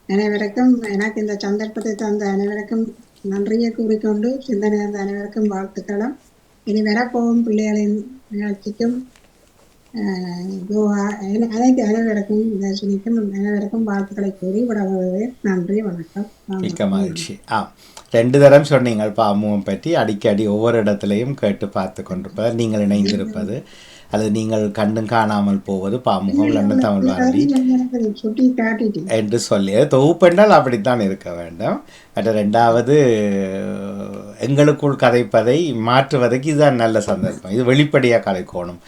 அனைவருக்கும். எனக்கு இந்த சந்தர்ப்பத்தை தந்த அனைவருக்கும் நன்றியை கூறிக்கொண்டு சிந்தனை தந்த அனைவருக்கும் வாழ்த்துக்களும், இனி வரப்போகும் பிள்ளைகளின் நிகழ்ச்சிக்கும் அனைவருக்கும் தர்ஷினிக்கும் அனைவருக்கும் வாழ்த்துக்களை கூறி விடவுகிறேன். நன்றி, வணக்கம். மிக்க மகிழ்ச்சி. 2 தரம் சொன்னீங்கள் பாமுகம் பற்றி. அடிக்கடி ஒவ்வொரு இடத்துலையும் கேட்டு பார்த்து கொண்டிருப்பது, நீங்கள் இணைந்திருப்பது, அது நீங்கள் கண்டும் காணாமல் போவது பாமுகம் லண்டன் தமிழ் வானொலி என்று சொல்லி தொகுப்பென்றால் அப்படித்தான் இருக்க வேண்டும். மற்ற 2வது எங்களுக்குள் கதைப்பதை மாற்றுவதற்கு இதுதான் நல்ல சந்தர்ப்பம். இது வெளிப்படையாக கதைக்கோணும்.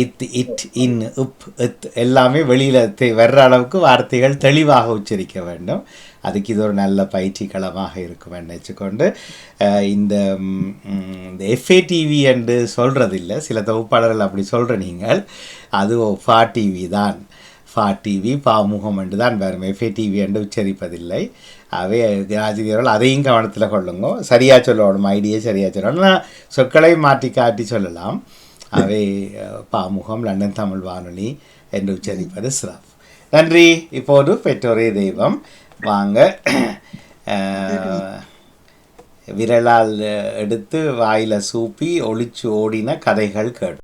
இட் இன் உப் இத் எல்லாமே வெளியில் வர்ற அளவுக்கு வார்த்தைகள் தெளிவாக உச்சரிக்க வேண்டும். அதுக்கு இது ஒரு நல்ல பயிற்சி களமாக இருக்கும் என்று வச்சுக்கொண்டு, இந்த FATV என்று சொல்கிறதில்லை, சில தொகுப்பாளர்கள் அப்படி சொல்கிற நீங்கள், அது FATV தான். FATV பாமுகம் என்று தான் வரும், FATV என்று உச்சரிப்பதில்லை. அவை ராஜினியர்கள் அதையும் கவனத்தில் கொள்ளுங்க. சரியாக சொல்லணும், ஐடியை சரியாக சொல்லணும். நான் சொற்களை மாற்றி காட்டி சொல்லலாம். அவை பாமுகம் லண்டன் தமிழ் வானொலி என்று உச்சரிப்பது சிறப்பு. நன்றி. இப்போது பெற்றோரே தெய்வம், வாங்க. விரலால் எடுத்து வாயில சூப்பி ஒளிச்சு ஓடின கதைகள் கேட்டு